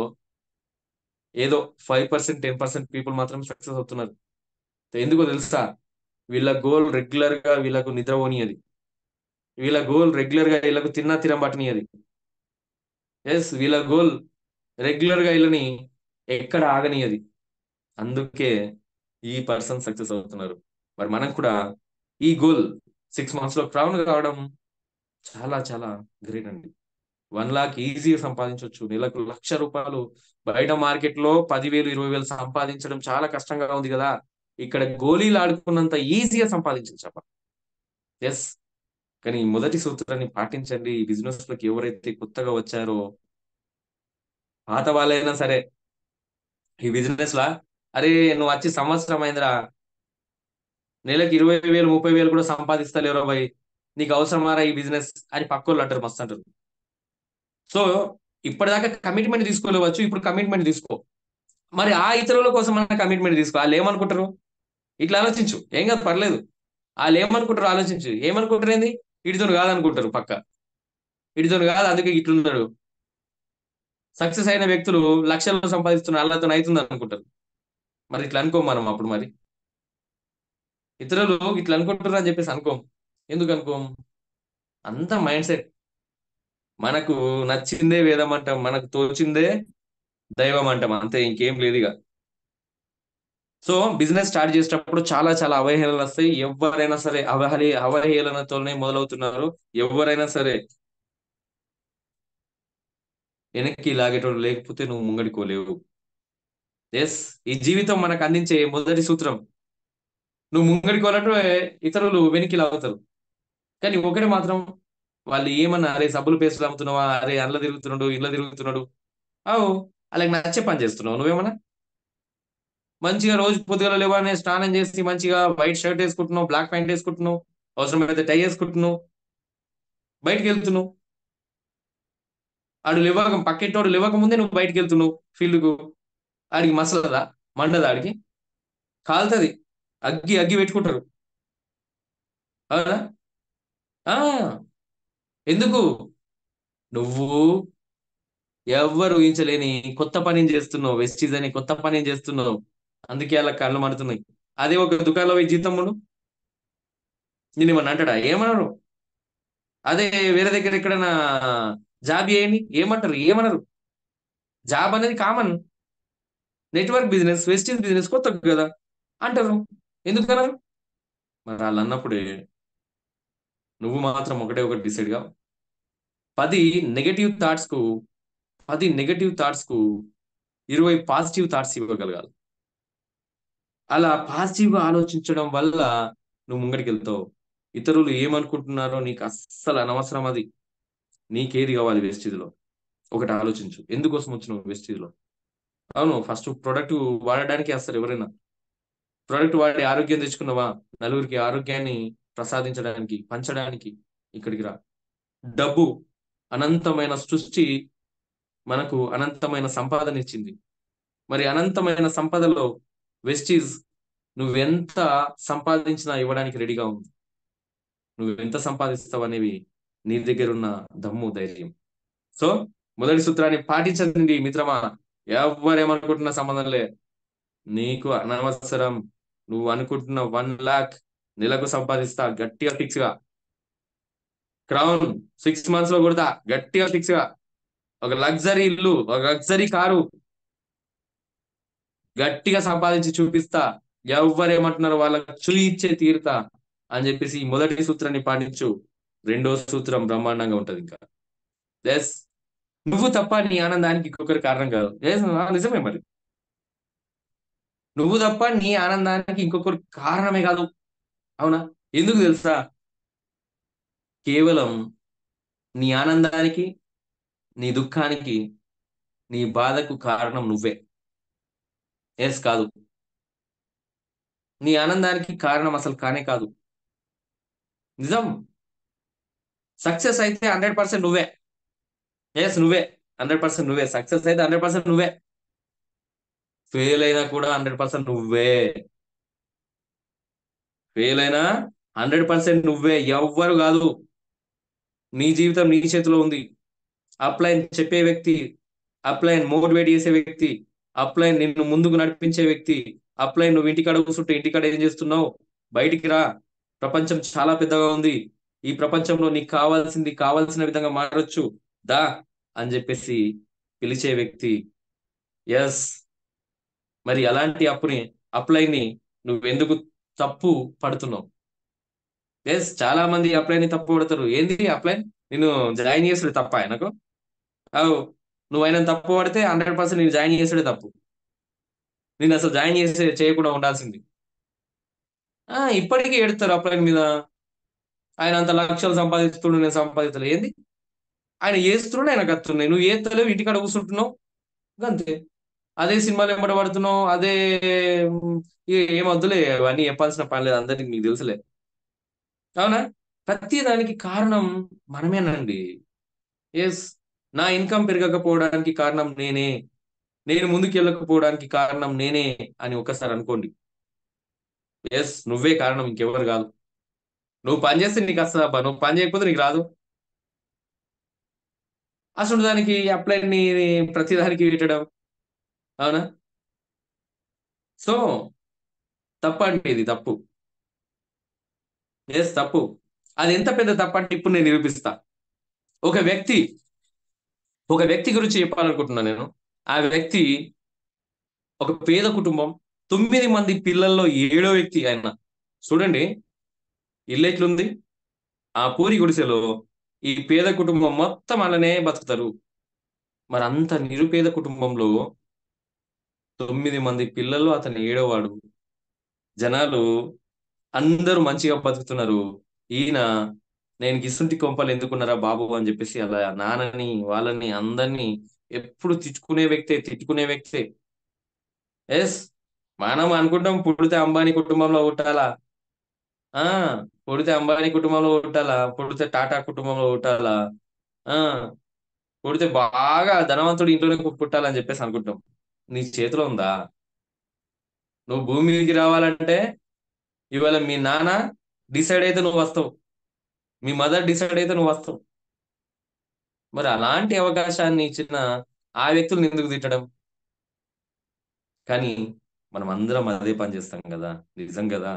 ఏదో 5% 10% పీపుల్ మాత్రం సక్సెస్ అవుతున్నారు. ఎందుకో తెలుసా? వీళ్ళ గోల్ రెగ్యులర్ గా వీళ్ళకు నిద్ర పోనీయది. వీళ్ళ గోల్ రెగ్యులర్ గా వీళ్ళకు తిన్నా తినం పట్టనీయది. ఎస్, వీళ్ళ గోల్ రెగ్యులర్ గా వీళ్ళని ఎక్కడ ఆగనీయది. అందుకే ఈ పర్సన్ సక్సెస్ అవుతున్నారు. మరి మనం కూడా ఈ గోల్ 6 months లో క్రౌన్ కావడం చాలా చాలా గ్రేట్ అండి. 1 lakh ఈజీగా సంపాదించవచ్చు. నెలకు ₹1,00,000 బయట మార్కెట్ లో 10,000 20,000 సంపాదించడం చాలా కష్టంగా ఉంది కదా. ఇక్కడ గోళీలు ఆడుకున్నంత ఈజీగా సంపాదించవచ్చు. ఎస్, కానీ ఈ మొదటి సూత్రాన్ని పాటించండి. ఈ బిజినెస్ లోకి ఎవరైతే కొత్తగా వచ్చారో, పాత వాళ్ళైనా సరే, ఈ బిజినెస్ లా అరే నువ్వు వచ్చి సంవత్సరం అయిందిరా, నెలకు 20,000 30,000 కూడా సంపాదిస్తలేరు భయ్, నీకు అవసరమారా ఈ బిజినెస్ అని పక్కోళ్ళు అంటారు, మస్తు అంటారు. సో ఇప్పటిదాకా కమిట్మెంట్ తీసుకోలేవచ్చు, ఇప్పుడు కమిట్మెంట్ తీసుకో. మరి ఆ ఇతరుల కోసం మన కమిట్మెంట్ తీసుకో. వాళ్ళు ఏమనుకుంటారు? ఇట్లా ఆలోచించు, ఏం కాదు, పర్లేదు. వాళ్ళు ఏమనుకుంటారు ఆలోచించు. ఏమనుకుంటారు? ఏంది? ఇడితోని కాదనుకుంటారు పక్క. ఇడితోని కాదు, అందుకే ఇట్లున్నాడు. సక్సెస్ అయిన వ్యక్తులు లక్షల్లో సంపాదిస్తున్నారు, వాళ్ళతో అవుతుంది అనుకుంటారు. మరి ఇట్లా అనుకోం మనం అప్పుడు. మరి ఇతరులు ఇట్లా అనుకుంటారు అని చెప్పేసి అనుకోం. ఎందుకు అనుకోం? అంత మైండ్ సెట్. మనకు నచ్చిందే వేదం అంటాం, మనకు తోచిందే దైవం అంటాం, అంతే, ఇంకేం లేదు ఇక. సో బిజినెస్ స్టార్ట్ చేసేటప్పుడు చాలా చాలా అవహేళనలు వస్తాయి. ఎవరైనా సరే అవహేళనతోనే మొదలవుతున్నారు. ఎవరైనా సరే వెనక్కి లాగేటోడు లేకపోతే నువ్వు ముంగడికోలేవు. ఎస్, ఈ జీవితం మనకు అందించే మొదటి సూత్రం. నువ్వు ముంగడికోవాలంటే ఇతరులు వెనక్కి లాగుతారు. కానీ ఒకటి మాత్రం, వాళ్ళు ఏమన్నా అరే సబ్బులు పేస్టులు అమ్ముతున్నావా, అరే అండ్ల తిరుగుతున్నాడు, ఇళ్ళ తిరుగుతున్నాడు, అవు అలాగే నచ్చే పని చేస్తున్నావు. నువ్వేమన్నా మంచిగా రోజు పొద్దుగల లేవగానే స్నానం చేసి మంచిగా వైట్ షర్ట్ వేసుకుంటున్నావు, బ్లాక్ ప్యాంట్ వేసుకుంటున్నావు, అవసరమైతే టై వేసుకుంటున్నావు, బయటికి వెళ్తున్నావు. ఆడు లేవక పక్కెట్టోడు లేవక ముందే నువ్వు బయటికి వెళ్తున్నావు ఫీల్డ్ కు. ఆడికి మసలదా? మండదా? ఆడికి కాలుతుంది. అగ్గి అగ్గి పెట్టుకుంటారు. అవునా? ఆ ఎందుకు? నువ్వు ఎవ్వరు ఊహించలేని కొత్త పని చేస్తున్నావు. వెస్టీజ్ అని కొత్త పని చేస్తున్నావు. అందుకే అలా కళ్ళు మండుతున్నాయి. అదే ఒక దుకాణంలో పోయి జీతం ఉండు, నేను ఏమన్నా అంటాడా? ఏమన్నారు? అదే వేరే దగ్గర ఎక్కడైనా జాబ్ చేయండి, ఏమంటారు? ఏమన్నారు? జాబ్ అనేది common. Network business, Vestige business కొత్త కదా అంటారు. ఎందుకన్నారు? మరి వాళ్ళు అన్నప్పుడే నువ్వు మాత్రం ఒకటే ఒకటి డిసైడ్ గా, 10 నెగటివ్ థాట్స్ కు 10 నెగటివ్ థాట్స్ కు 20 పాజిటివ్ థాట్స్ ఇవ్వగలగాలి. అలా పాజిటివ్ గా ఆలోచించడం వల్ల నువ్వు ముంగడికి వెళ్తావు. ఇతరులు ఏమనుకుంటున్నారో నీకు అస్సలు అనవసరం అది. నీకేది కావాలి వెస్టీజ్ లో? ఒకటి ఆలోచించు. ఎందుకోసం వచ్చినావు వెస్టీజ్ లో? అవును, ఫస్ట్ ప్రొడక్ట్ వాడడానికి వస్తారు ఎవరైనా. ప్రొడక్ట్ వాడి ఆరోగ్యం తెచ్చుకున్నావా? నలుగురికి ఆరోగ్యాన్ని ప్రసాదించడానికి, పంచడానికి ఇక్కడికి రా. డబ్బు, అనంతమైన సృష్టి మనకు అనంతమైన సంపాదన ఇచ్చింది. మరి అనంతమైన సంపదలో వెస్టీజ్ నువ్వెంత సంపాదించినా ఇవ్వడానికి రెడీగా ఉంది. నువ్వెంత సంపాదిస్తావు అనేవి నీ దగ్గర ఉన్న దమ్ము, ధైర్యం. సో మొదటి సూత్రాన్ని పాటించండి మిత్రమా. ఎవరేమనుకుంటున్నా సంబంధం లే. నీకు అనవసరం. నువ్వు అనుకుంటున్న 1 lakh నెలకు సంపాదిస్తా గట్టిగా ఫిక్స్ గా. క్రౌన్ 6 months లో కొడతా గట్టిగా ఫిక్స్ గా. ఒక లగ్జరీ ఇల్లు, ఒక లగ్జరీ కారు గట్టిగా సంపాదించి చూపిస్తా. ఎవ్వరేమంటున్నారు వాళ్ళకి చులి ఇచ్చే తీరుతా అని చెప్పేసి ఈ మొదటి సూత్రాన్ని పాటించు. రెండో సూత్రం బ్రహ్మాండంగా ఉంటది ఇంకా. ఎస్, నువ్వు తప్ప నీ ఆనందానికి ఇంకొకరి కారణం కాదు. Yes, నిజమే మరి. నువ్వు తప్ప నీ ఆనందానికి ఇంకొకరు కారణమే కాదు. అవునా? ఎందుకు తెలుసా? కేవలం నీ ఆనందానికి, నీ దుఃఖానికి, నీ బాధకు కారణం నువ్వే. ఎస్, కాదు. నీ ఆనందానికి కారణం అసలు కానే కాదు. నిజం. సక్సెస్ అయితే 100% నువ్వే. ఎస్, నువ్వే. 100% నువ్వే. సక్సెస్ అయితే 100% నువ్వే. ఫెయిల్ అయినా కూడా 100% నువ్వే. ఫెయిల్ అయినా 100% నువ్వే, ఎవ్వరు కాదు. నీ జీవితం నీ చేతిలో ఉంది. అప్లైన్ చెప్పే వ్యక్తి, అప్లైన్ మోటివేట్ చేసే వ్యక్తి, అప్లైన్ నిన్ను ముందుకు నడిపించే వ్యక్తి, అప్లైన్ నువ్వు ఇంటికాడ కూర్చుంటే ఇంటికాడ ఏం చేస్తున్నావు? బయటికి రా. ప్రపంచం చాలా పెద్దగా ఉంది. ఈ ప్రపంచంలో నీకు కావాల్సింది కావాల్సిన విధంగా మారొచ్చు. దా అని చెప్పేసి పిలిచే వ్యక్తి. ఎస్. మరి అలాంటి అప్లైని నువ్వెందుకు తప్పు పడుతున్నావు? ఎస్, చాలా మంది అప్లైని తప్పు పడతారు. ఏంది అప్లైన్ నిన్ను జాయిన్ చేసుడు తప్ప ఆయనకు? అవు, నువ్వు ఆయన తప్పు పడితే 100% నేను జాయిన్ చేసుడే తప్పు. నేను అసలు జాయిన్ చేయకుండా ఉండాల్సింది. ఇప్పటికీ ఎడతారు అప్లైన్ మీద. ఆయన అంత లక్షలు సంపాదిస్తుండు, నేను సంపాదించలే. ఏంది? ఆయన చేస్తున్నాడు, ఆయనకు వస్తున్నాయి. నువ్వు ఏత్తలేవు, ఇంటికాడ కూర్చుంటున్నావు. అంతే. అదే సినిమాలు ఎంబడి పడుతున్నావు. అదే ఉమ్, ఏం వద్దులే, అవన్నీ చెప్పాల్సిన పని లేదు, అందరికి మీకు తెలుసులే. అవునా? ప్రతి దానికి కారణం మనమేనండి. ఎస్. నా ఇన్కమ్ పెరగకపోవడానికి కారణం నేనే. నేను ముందుకు వెళ్ళకపోవడానికి కారణం నేనే అని ఒకసారి అనుకోండి. ఎస్, నువ్వే కారణం, ఇంకెవరు కాదు. నువ్వు పని చేస్తే నీకు వస్తుందబ్బా, నువ్వు పని చేయకపోతే నీకు రాదు. అసలు దానికి అప్లైని ప్రతి దానికి పెట్టడం. అవునా? సో తప్పండి, ఇది తప్పు. ఎస్, తప్పు. అది ఎంత పెద్ద తప్పు అంటే ఇప్పుడు నేను నిరూపిస్తా. ఒక వ్యక్తి ఒక వ్యక్తి గురించి చెప్పాలనుకుంటున్నా నేను. ఆ వ్యక్తి ఒక పేద కుటుంబం, 9 మంది పిల్లల్లో 7వ వ్యక్తి ఆయన. చూడండి, ఇల్లు ఎట్లుంది. ఆ పూరి గుడిసెలో ఈ పేద కుటుంబం మొత్తం అలానే బతుకుతారు. మరి అంత నిరుపేద కుటుంబంలో 9 మంది పిల్లలు, అతను ఏడోవాడు. జనాలు అందరూ మంచిగా బతుకుతున్నారు. ఈయన నేను గిసుంటి కొంపలు ఎందుకున్నారా బాబు అని చెప్పేసి అలా నాన్నని వాళ్ళని అందరినీ ఎప్పుడు తిట్టుకునే వ్యక్తే. ఎస్. మనం అనుకుంటాం పుడితే అంబానీ కుటుంబంలో పుట్టాలా. ఆ పుడితే అంబానీ కుటుంబంలో పుట్టాలా, పుడితే టాటా కుటుంబంలో పుట్టాలా, ఆ పుడితే బాగా ధనవంతుడు ఇంట్లోనే పుట్టాలని చెప్పేసి అనుకుంటాం. నీ చేతిలో ఉందా? నువ్వు భూమి మీదకి రావాలంటే ఇవాళ మీ నాన్న డిసైడ్ అయితే నువ్వు వస్తావు. మీ మదర్ డిసైడ్ అయితే నువ్వు వస్తావు. మరి అలాంటి అవకాశాన్ని ఇచ్చిన ఆ వ్యక్తులను ఎందుకు తిట్టడం? కానీ మనం అందరం అదే పని చేస్తాం కదా. నిజం కదా.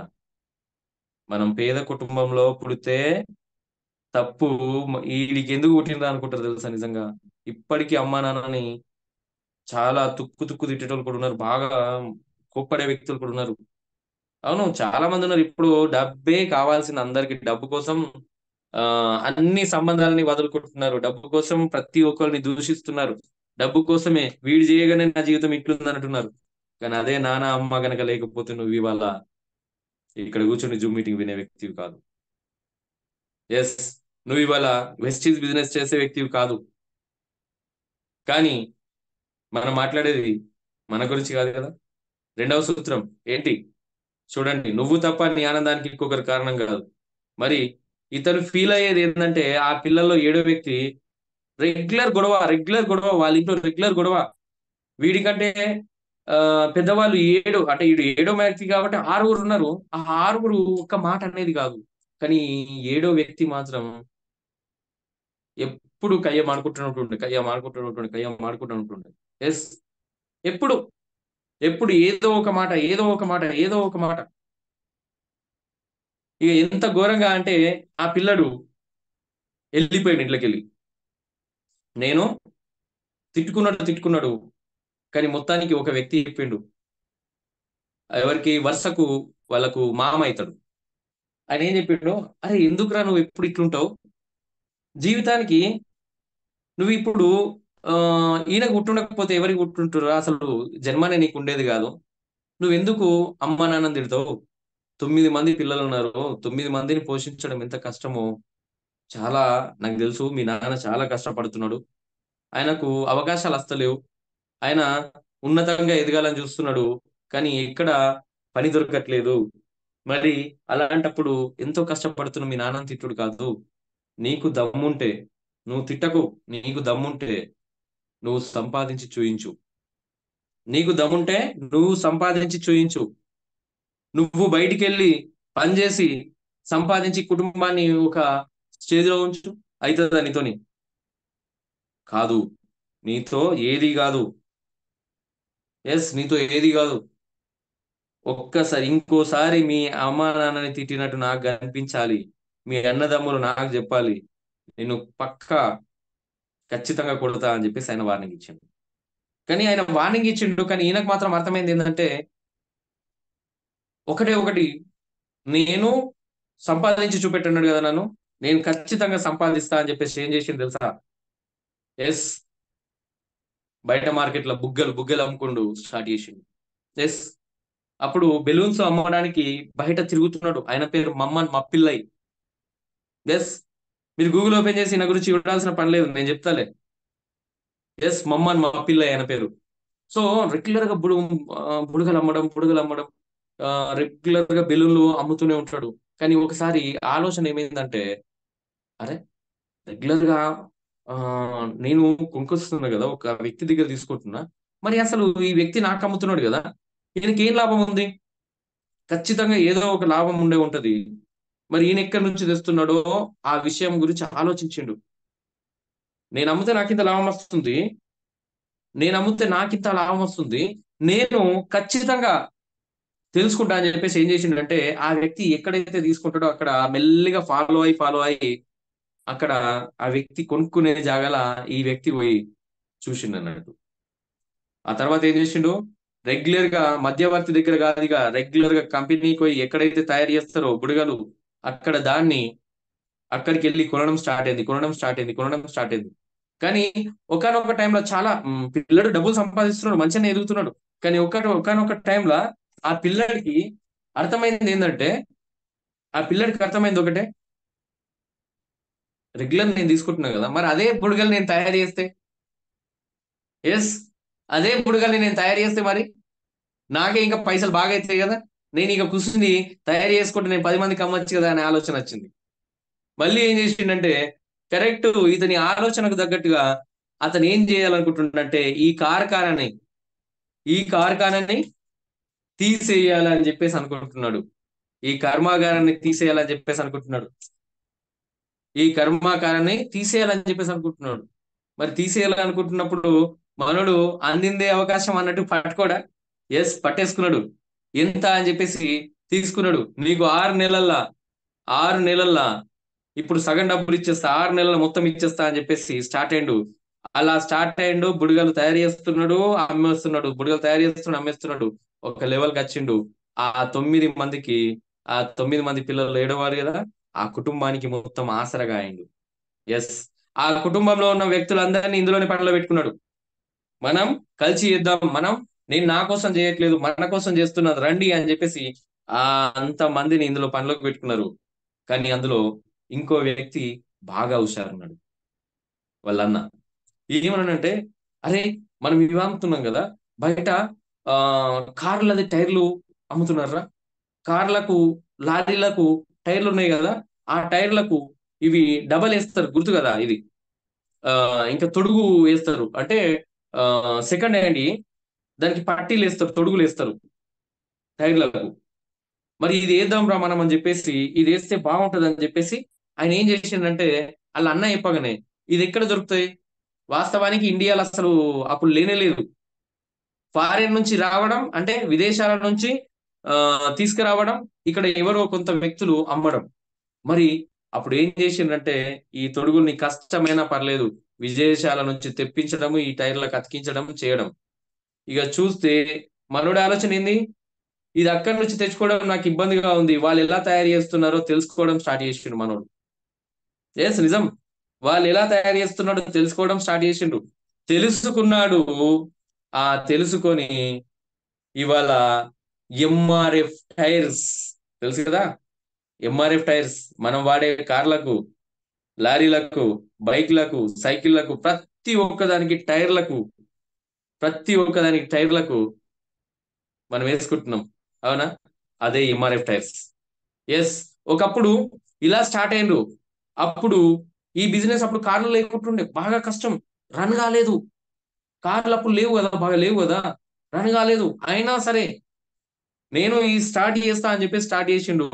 మనం పేద కుటుంబంలో పుడితే తప్పు. వీడికి ఎందుకు పుట్టినరా అనుకుంటారు తెలుసా నిజంగా. ఇప్పటికీ అమ్మా నాన్నని చాలా తుక్కు తుక్కు తిట్టేటోళ్ళు కూడా ఉన్నారు. బాగా కోప్పడే వ్యక్తులు కూడా ఉన్నారు. అవును, చాలా మంది ఉన్నారు. ఇప్పుడు డబ్బే కావాల్సిన అందరికి. డబ్బు కోసం ఆ అన్ని సంబంధాలని వదులుకుంటున్నారు. డబ్బు కోసం ప్రతి ఒక్కరిని దూషిస్తున్నారు. డబ్బు కోసమే వీడు చేయగానే నా జీవితం ఇట్లుంది అంటున్నారు. కానీ అదే నాన్న అమ్మ గనక లేకపోతే నువ్వు ఇవాళ ఇక్కడ కూర్చొని జూమ్ మీటింగ్ వినే వ్యక్తివి కాదు. ఎస్, నువ్వు ఇవాళ వెస్టీజ్ బిజినెస్ చేసే వ్యక్తివి కాదు. కానీ మనం మాట్లాడేది మన గురించి కాదు కదా. రెండవ సూత్రం ఏంటి? చూడండి, నువ్వు తప్ప నీ ఆనందానికి ఇంకొకరు కారణం కాదు. మరి ఇతను ఫీల్ అయ్యేది ఏంటంటే ఆ పిల్లల్లో ఏడో వ్యక్తి రెగ్యులర్ గొడవ, వాళ్ళ ఇంట్లో రెగ్యులర్ గొడవ. వీడికంటే ఆ పెద్దవాళ్ళు ఏడు, అంటే వీడు ఏడో వ్యక్తి కాబట్టి ఆరుగురు ఉన్నారు. ఆ ఆరుగురు ఒక్క మాట అనేది కాదు. కానీ ఏడో వ్యక్తి మాత్రం ఎప్పుడు కయ్యం ఆడుకుంటున్నట్టుండే, కయ్యం ఆడుకుంటున్నట్టుండే. ఎస్, ఎప్పుడు ఎప్పుడు ఏదో ఒక మాట, ఏదో ఒక మాట, ఏదో ఒక మాట. ఇక ఎంత ఘోరంగా అంటే ఆ పిల్లడు వెళ్ళిపోయాడు ఇంట్లోకి వెళ్ళి. నేను తిట్టుకున్నాడు. కానీ మొత్తానికి ఒక వ్యక్తి చెప్పిండు, ఎవరికి వరుసకు వాళ్ళకు మామ అవుతాడు. ఆయన ఏం చెప్పిండు, అరే ఎందుకురా నువ్వు ఎప్పుడు ఇట్లుంటావు జీవితానికి? నువ్వు ఇప్పుడు ఆ ఈయనకు గుట్టుండకపోతే ఎవరికి గుట్టుంటారు? అసలు జన్మనే నీకు ఉండేది కాదు. నువ్వెందుకు అమ్మా నాన్న తిడతావు? 9 మంది పిల్లలు ఉన్నారు. 9 మందిని పోషించడం ఎంత కష్టమో చాలా నాకు తెలుసు. మీ నాన్న చాలా కష్టపడుతున్నాడు. ఆయనకు అవకాశాలు వస్తలేవు. ఆయన ఉన్నతంగా ఎదగాలని చూస్తున్నాడు. కానీ ఎక్కడ పని దొరకట్లేదు. మరి అలాంటప్పుడు ఎంతో కష్టపడుతున్న మీ నాన్నని తిట్టుడు కాదు. నీకు దమ్ముంటే నువ్వు తిట్టకు. నీకు దమ్ముంటే నువ్వు సంపాదించి చూయించు. నీకు దమ్ముంటే నువ్వు సంపాదించి చూయించు. నువ్వు బయటికెళ్ళి పనిచేసి సంపాదించి కుటుంబాన్ని ఒక స్టేజ్ లో ఉంచు. అవుతుందా నీతోని? కాదు. నీతో ఏది కాదు. ఎస్, నీతో ఏది కాదు. ఒక్కసారి ఇంకోసారి మీ అమ్మా నాన్నని తిట్టినట్టు నాకు కనిపించాలి, మీ అన్నదమ్ములు నాకు చెప్పాలి, నేను పక్కా ఖచ్చితంగా కొడతా అని చెప్పేసి ఆయన వార్నింగ్ ఇచ్చిండు. కానీ ఆయన వార్నింగ్ ఇచ్చిండు, కానీ ఈయనకు మాత్రం అర్థమైంది ఏంటంటే ఒకటే ఒకటి, నేను సంపాదించి చూపెట్టున్నాడు కదా నన్ను, నేను ఖచ్చితంగా సంపాదిస్తా అని చెప్పేసి ఏం చేసిండు తెలుసా? ఎస్, బయట మార్కెట్ లో బుగ్గలు బుగ్గలు అమ్ముకుంటూ స్టార్ట్ చేసిండు. ఎస్, అప్పుడు బెలూన్స్ అమ్మడానికి బయట తిరుగుతున్నాడు. ఆయన పేరు మమ్మన్ మప్పిల్లై. ఎస్, మీరు గూగుల్ ఓపెన్ చేసి నా గురించి చూడాల్సిన పని లేదు, నేను చెప్తాలే. ఎస్, మమ్మన్ మప్పిల్లై ఆయన పేరు. సో రెగ్యులర్ గా బుడగలు అమ్మడం, రెగ్యులర్ గా బెలూన్లు అమ్ముతూనే ఉంటాడు. కానీ ఒకసారి ఆలోచన ఏమైందంటే, అరే రెగ్యులర్ గా ఆ నేను కొనుక్కొస్తున్నా కదా, ఒక వ్యక్తి దగ్గర తీసుకుంటున్నా, మరి అసలు ఈ వ్యక్తి నాకు అమ్ముతున్నాడు కదా, ఈయనకి ఏం లాభం ఉంది? ఖచ్చితంగా ఏదో ఒక లాభం ఉండే ఉంటది. మరి ఈయన ఎక్కడి నుంచి తెస్తున్నాడో ఆ విషయం గురించి ఆలోచించిండు. నేను అమ్మితే నాకింత లాభం వస్తుంది, నేను అమ్మితే నాకింత లాభం వస్తుంది, నేను ఖచ్చితంగా తెలుసుకుంటా అని చెప్పేసి ఏం చేసిండంటే, ఆ వ్యక్తి ఎక్కడైతే తీసుకుంటాడో అక్కడ మెల్లిగా ఫాలో అయ్యి అక్కడ ఆ వ్యక్తి కొనుక్కునే జాగాల ఈ వ్యక్తి పోయి చూసిండు అన్నట్టు. ఆ తర్వాత ఏం చేసిండు, రెగ్యులర్ గా మధ్యవర్తి దగ్గర కాదు, ఇక రెగ్యులర్ గా కంపెనీకి పోయి ఎక్కడైతే తయారు చేస్తారో బుడగలు, అక్కడ దాన్ని అక్కడికి వెళ్ళి కొనడం స్టార్ట్ అయింది. కానీ ఒకనొక టైంలో చాలా పిల్లడు డబ్బులు సంపాదిస్తున్నాడు, మంచిగానే ఎదుగుతున్నాడు. కానీ ఒకనొక టైంలో ఆ పిల్లడికి అర్థమైంది ఏంటంటే, ఆ పిల్లడికి అర్థమైంది ఒకటే, రెగ్యులర్ నేను తీసుకుంటున్నా కదా, మరి అదే బుడగలు నేను తయారు చేస్తే, ఎస్, అదే బుడగల్ని నేను తయారు చేస్తే మరి నాకే ఇంకా పైసలు బాగా అవుతాయి కదా. నేను ఇక కూర్చుని తయారు చేసుకుంటే నేను 10 మందికి అమ్మొచ్చు కదా అనే ఆలోచన వచ్చింది. మళ్ళీ ఏం చేసిండంటే, కరెక్ట్ ఇతని ఆలోచనకు తగ్గట్టుగా అతను ఏం చేయాలనుకుంటుండంటే, ఈ కార్ఖానాని తీసేయాలని చెప్పేసి అనుకుంటున్నాడు. ఈ కర్మాగారాన్ని తీసేయాలని చెప్పేసి అనుకుంటున్నాడు. ఈ కర్మాగారాన్ని తీసేయాలని చెప్పేసి అనుకుంటున్నాడు. మరి తీసేయాలనుకుంటున్నప్పుడు మనోడు అందిందే అవకాశం అన్నట్టు పట్టుకోడా? ఎస్, పట్టేసుకున్నాడు. ఎంత అని చెప్పేసి తీసుకున్నాడు. నీకు 6 నెలల్లో ఇప్పుడు సగం డబ్బులు ఇచ్చేస్తా, 6 నెలలు మొత్తం ఇచ్చేస్తా అని చెప్పేసి స్టార్ట్ అయ్యిండు. అలా స్టార్ట్ అయ్యిండు, బుడగలు తయారు చేస్తున్నాడు, అమ్మేస్తున్నాడు, బుడగలు తయారు చేస్తున్నాడు, అమ్మేస్తున్నాడు. ఒక లెవెల్కి వచ్చిండు. ఆ 9 మందికి, ఆ 9 మంది పిల్లలు ఏడవారు కదా, ఆ కుటుంబానికి మొత్తం ఆసరగా అయిండు. ఎస్, ఆ కుటుంబంలో ఉన్న వ్యక్తులందరినీ ఇందులోనే పనిలో పెట్టుకున్నాడు. మనం కలిసి చేద్దాం, మనం నేను నా కోసం చేయట్లేదు, మన కోసం చేస్తున్నాను రండి అని చెప్పేసి ఆ అంత మందిని ఇందులో పనిలోకి పెట్టుకున్నారు. కానీ అందులో ఇంకో వ్యక్తి బాగా హుషారున్నాడు, వాళ్ళ అన్న. ఏమన్నానంటే, అరే మనం ఇవి అమ్ముతున్నాం కదా బయట, ఆ కార్లది టైర్లు అమ్ముతున్నారా, కార్లకు లారీలకు టైర్లు ఉన్నాయి కదా, ఆ టైర్లకు ఇవి డబల్ వేస్తారు గుర్తు కదా ఇది. ఆ ఇంకా తొడుగు వేస్తారు అంటే సెకండ్ హ్యాండ్, దానికి పట్టీలు వేస్తారు, తొడుగులు వేస్తారు టైర్లకు. మరి ఇది వేద్దాం రా మనం అని చెప్పేసి, ఇది వేస్తే బాగుంటది అని చెప్పేసి ఆయన ఏం చేసిండంటే, వాళ్ళ అన్న చెప్పగానే ఇది ఎక్కడ దొరుకుతాయి, వాస్తవానికి ఇండియాలో అసలు అప్పుడు లేనే లేదు. ఫారిన్ నుంచి రావడం అంటే విదేశాల నుంచి ఆ తీసుకురావడం, ఇక్కడ ఎవరో కొంత వ్యక్తులు అమ్మడం. మరి అప్పుడు ఏం చేసిండ్రంటే, ఈ తొడుగుల్ని కష్టమైనా పర్లేదు విదేశాల నుంచి తెప్పించడము, ఈ టైర్లకు అతికించడం చేయడం. ఇక చూస్తే మనోడి ఆలోచన ఏంది, ఇది అక్కడి నుంచి తెచ్చుకోవడం నాకు ఇబ్బందిగా ఉంది, వాళ్ళు ఎలా తయారు చేస్తున్నారో తెలుసుకోవడం స్టార్ట్ చేసిండు మనోడు. ఎస్ నిజం, వాళ్ళు ఎలా తయారు చేస్తున్నాడో తెలుసుకోవడం స్టార్ట్ చేసిండు. తెలుసుకున్నాడు. ఆ తెలుసుకొని ఇవాళ ఎంఆర్ఎఫ్ టైర్స్, తెలుసు కదా, ఎంఆర్ఎఫ్ టైర్స్ మనం వాడే కార్లకు, లారీలకు, బైక్లకు, సైకిళ్లకు, ప్రతి ఒక్కదానికి టైర్లకు మనం వేసుకుంటున్నాం. అవునా, అదే ఎంఆర్ఎఫ్ టైర్స్. ఎస్, ఒకప్పుడు ఇలా స్టార్ట్ అయిండ్రు. అప్పుడు ఈ బిజినెస్ అప్పుడు కార్లు లేకుంటుండే, బాగా కష్టం, రన్ కాలేదు. కార్లు అప్పుడు లేవు కదా, బాగా లేవు కదా, రన్ కాలేదు. అయినా సరే నేను ఈ స్టార్ట్ చేస్తా అని చెప్పి స్టార్ట్ చేసిండు.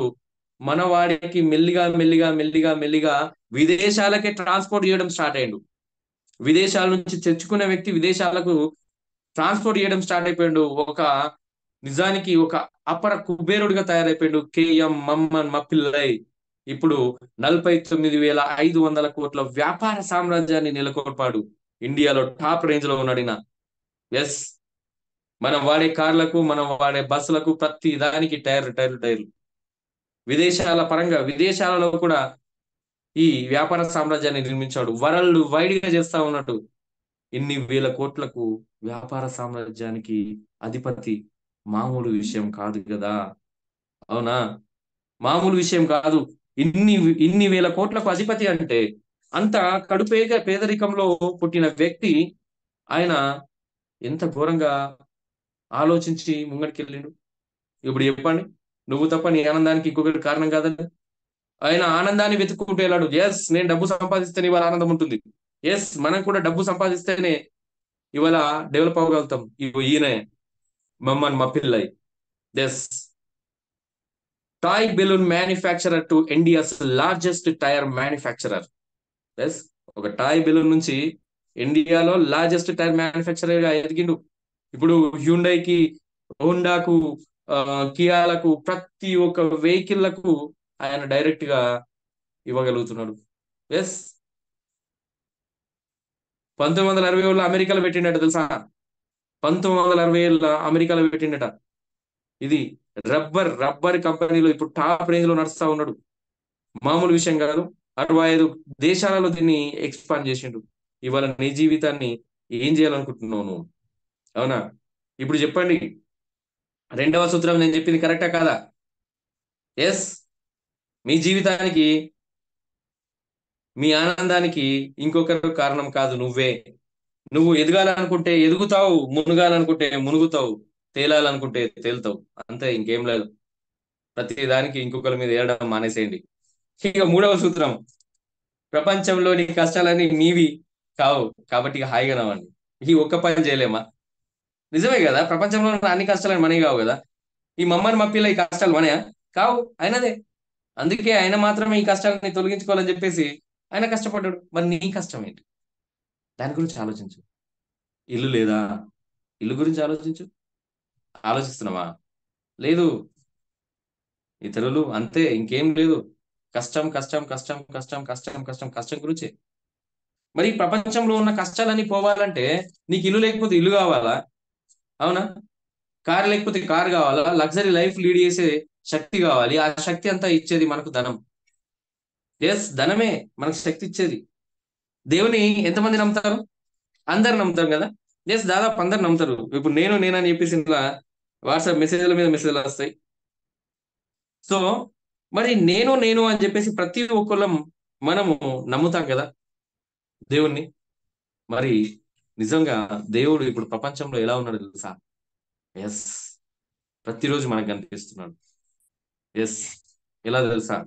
మన వాడికి మెల్లిగా మెల్లిగా మెల్లిగా మెల్లిగా విదేశాలకే ట్రాన్స్పోర్ట్ చేయడం స్టార్ట్ అయ్యిండు. విదేశాల నుంచి తెచ్చుకున్న వ్యక్తి విదేశాలకు ట్రాన్స్పోర్ట్ చేయడం స్టార్ట్ అయిపోయాడు. నిజానికి ఒక అపర కుబేరుడిగా తయారైపోయాడు కేఎం మమ్మన్ మప్పిల్లై. ఇప్పుడు 49,500 కోట్ల వ్యాపార సామ్రాజ్యాన్ని నెలకొల్పాడు. ఇండియాలో టాప్ రేంజ్ లో ఉన్నాడిన. ఎస్, మనం వాడే కార్లకు, మనం వాడే బస్సులకు ప్రతి దానికి టైర్లు టైర్లు టైర్లు. విదేశాలలో కూడా ఈ వ్యాపార సామ్రాజ్యాన్ని నిర్మించాడు. వరల్డ్ వైడ్ గా చేస్తా ఉన్నట్టు ఇన్ని వేల కోట్లకు వ్యాపార సామ్రాజ్యానికి అధిపతి మామూలు విషయం కాదు కదా. అవునా, మామూలు విషయం కాదు. ఇన్ని ఇన్ని వేల కోట్లకు అధిపతి అంటే అంత పేదరికంలో పుట్టిన వ్యక్తి ఆయన ఎంత ఘోరంగా ఆలోచించి ముంగడికెళ్ళిండు. ఇప్పుడు చెప్పండి, నువ్వు తప్ప నీ ఆనందానికి ఇంకొకటి కారణం కాదని. ఆయన ఆనందాన్ని వెతుక్కుంటూ వెళ్ళాడు. ఎస్, నేను డబ్బు సంపాదిస్తేనే ఇవాళ ఆనందం ఉంటుంది. ఎస్, మనం కూడా డబ్బు సంపాదిస్తేనే ఇవాళ డెవలప్ అవ్వగలుగుతాం. ఈయన Mammen Mappillai. Yes, toy balloon manufacturer to India's largest tyre manufacturer. Yes, ఒక టాయ్ బెలూన్ నుంచి ఇండియాలో లార్జెస్ట్ టైర్ మ్యానుఫ్యాక్చరర్ గా ఎదిగిండు. ఇప్పుడు హ్యూండైకి, హోండాకు, కియాలకు, ప్రతి ఒక్క వెహికల్లకు ఆయన డైరెక్ట్ గా ఇవ్వగలుగుతున్నాడు. ఎస్, 1960 అమెరికాలో పెట్టిండట తెలుసా, 1960 అమెరికాలో పెట్టిండట. ఇది రబ్బర్ కంపెనీలో ఇప్పుడు టాప్ రేంజ్ లో నడుస్తా ఉన్నాడు. మామూలు విషయం కాదు. 65 దేశాలలో దీన్ని ఎక్స్పాండ్ చేసిండు. ఇవాళ నీ జీవితాన్ని ఏం చేయాలనుకుంటున్నావు నువ్వు? అవునా, ఇప్పుడు చెప్పండి, రెండవ సూత్రం నేను చెప్పింది కరెక్టా కాదా? ఎస్, మీ జీవితానికి, మీ ఆనందానికి ఇంకొకరు కారణం కాదు, నువ్వే. నువ్వు ఎదగాలనుకుంటే ఎదుగుతావు, మునుగాలనుకుంటే మునుగుతావు, తేలాలనుకుంటే తేలుతావు. అంతే, ఇంకేం లేదు. ప్రతి దానికి ఇంకొకరి మీద ఏడడం మానేసేయండి. ఇక మూడవ సూత్రం, ప్రపంచంలోని కష్టాలన్నీ మీవి కావు, కాబట్టి ఇక హాయిగా నవ్వండి. ఈ ఒక్క పని చేయలేమా? నిజమే కదా, ప్రపంచంలో ఉన్న అన్ని కష్టాలు మనవి కావు కదా. ఈ మమ్మల్ని మప్పిలో ఈ కష్టాలు మనయా? కావు, అయినదే. అందుకే ఆయన మాత్రమే ఈ కష్టాలని తొలగించుకోవాలని చెప్పేసి ఆయన కష్టపడ్డాడు. మరి నీ కష్టం ఏంటి? దాని గురించి ఆలోచించు. ఇల్లు లేదా? ఇల్లు గురించి ఆలోచించు. ఆలోచిస్తున్నావా? లేదు. ఇతరులు అంతే, ఇంకేం లేదు. కష్టం కష్టం కష్టం కష్టం కష్టం కష్టం కష్టం గురించే. మరి ఈ ప్రపంచంలో ఉన్న కష్టాలన్నీ పోవాలంటే నీకు ఇల్లు లేకపోతే ఇల్లు కావాలా? అవునా, కారు లేకపోతే కారు కావాలా? లగ్జరీ లైఫ్ లీడ్ చేసే శక్తి కావాలి. ఆ శక్తి అంతా ఇచ్చేది మనకు ధనం. ఎస్, ధనమే మనకు శక్తి ఇచ్చేది. దేవుని ఎంతమంది నమ్ముతారు? అందరు నమ్ముతారు కదా. జస్ట్ దాదాపు అందరు నమ్ముతారు. ఇప్పుడు నేనని చెప్పేసి ఇట్లా వాట్సాప్ మెసేజ్ల మీద మెసేజ్లు వస్తాయి. సో మరి నేను అని చెప్పేసి ప్రతి ఒక్కళ్ళం మనము నమ్ముతాం కదా దేవుణ్ణి. మరి నిజంగా దేవుడు ఇప్పుడు ప్రపంచంలో ఎలా ఉన్నాడు తెలుసా? ఎస్, ప్రతిరోజు మనకు కనిపిస్తున్నాడు. ఎస్, ఎలా తెలుసా?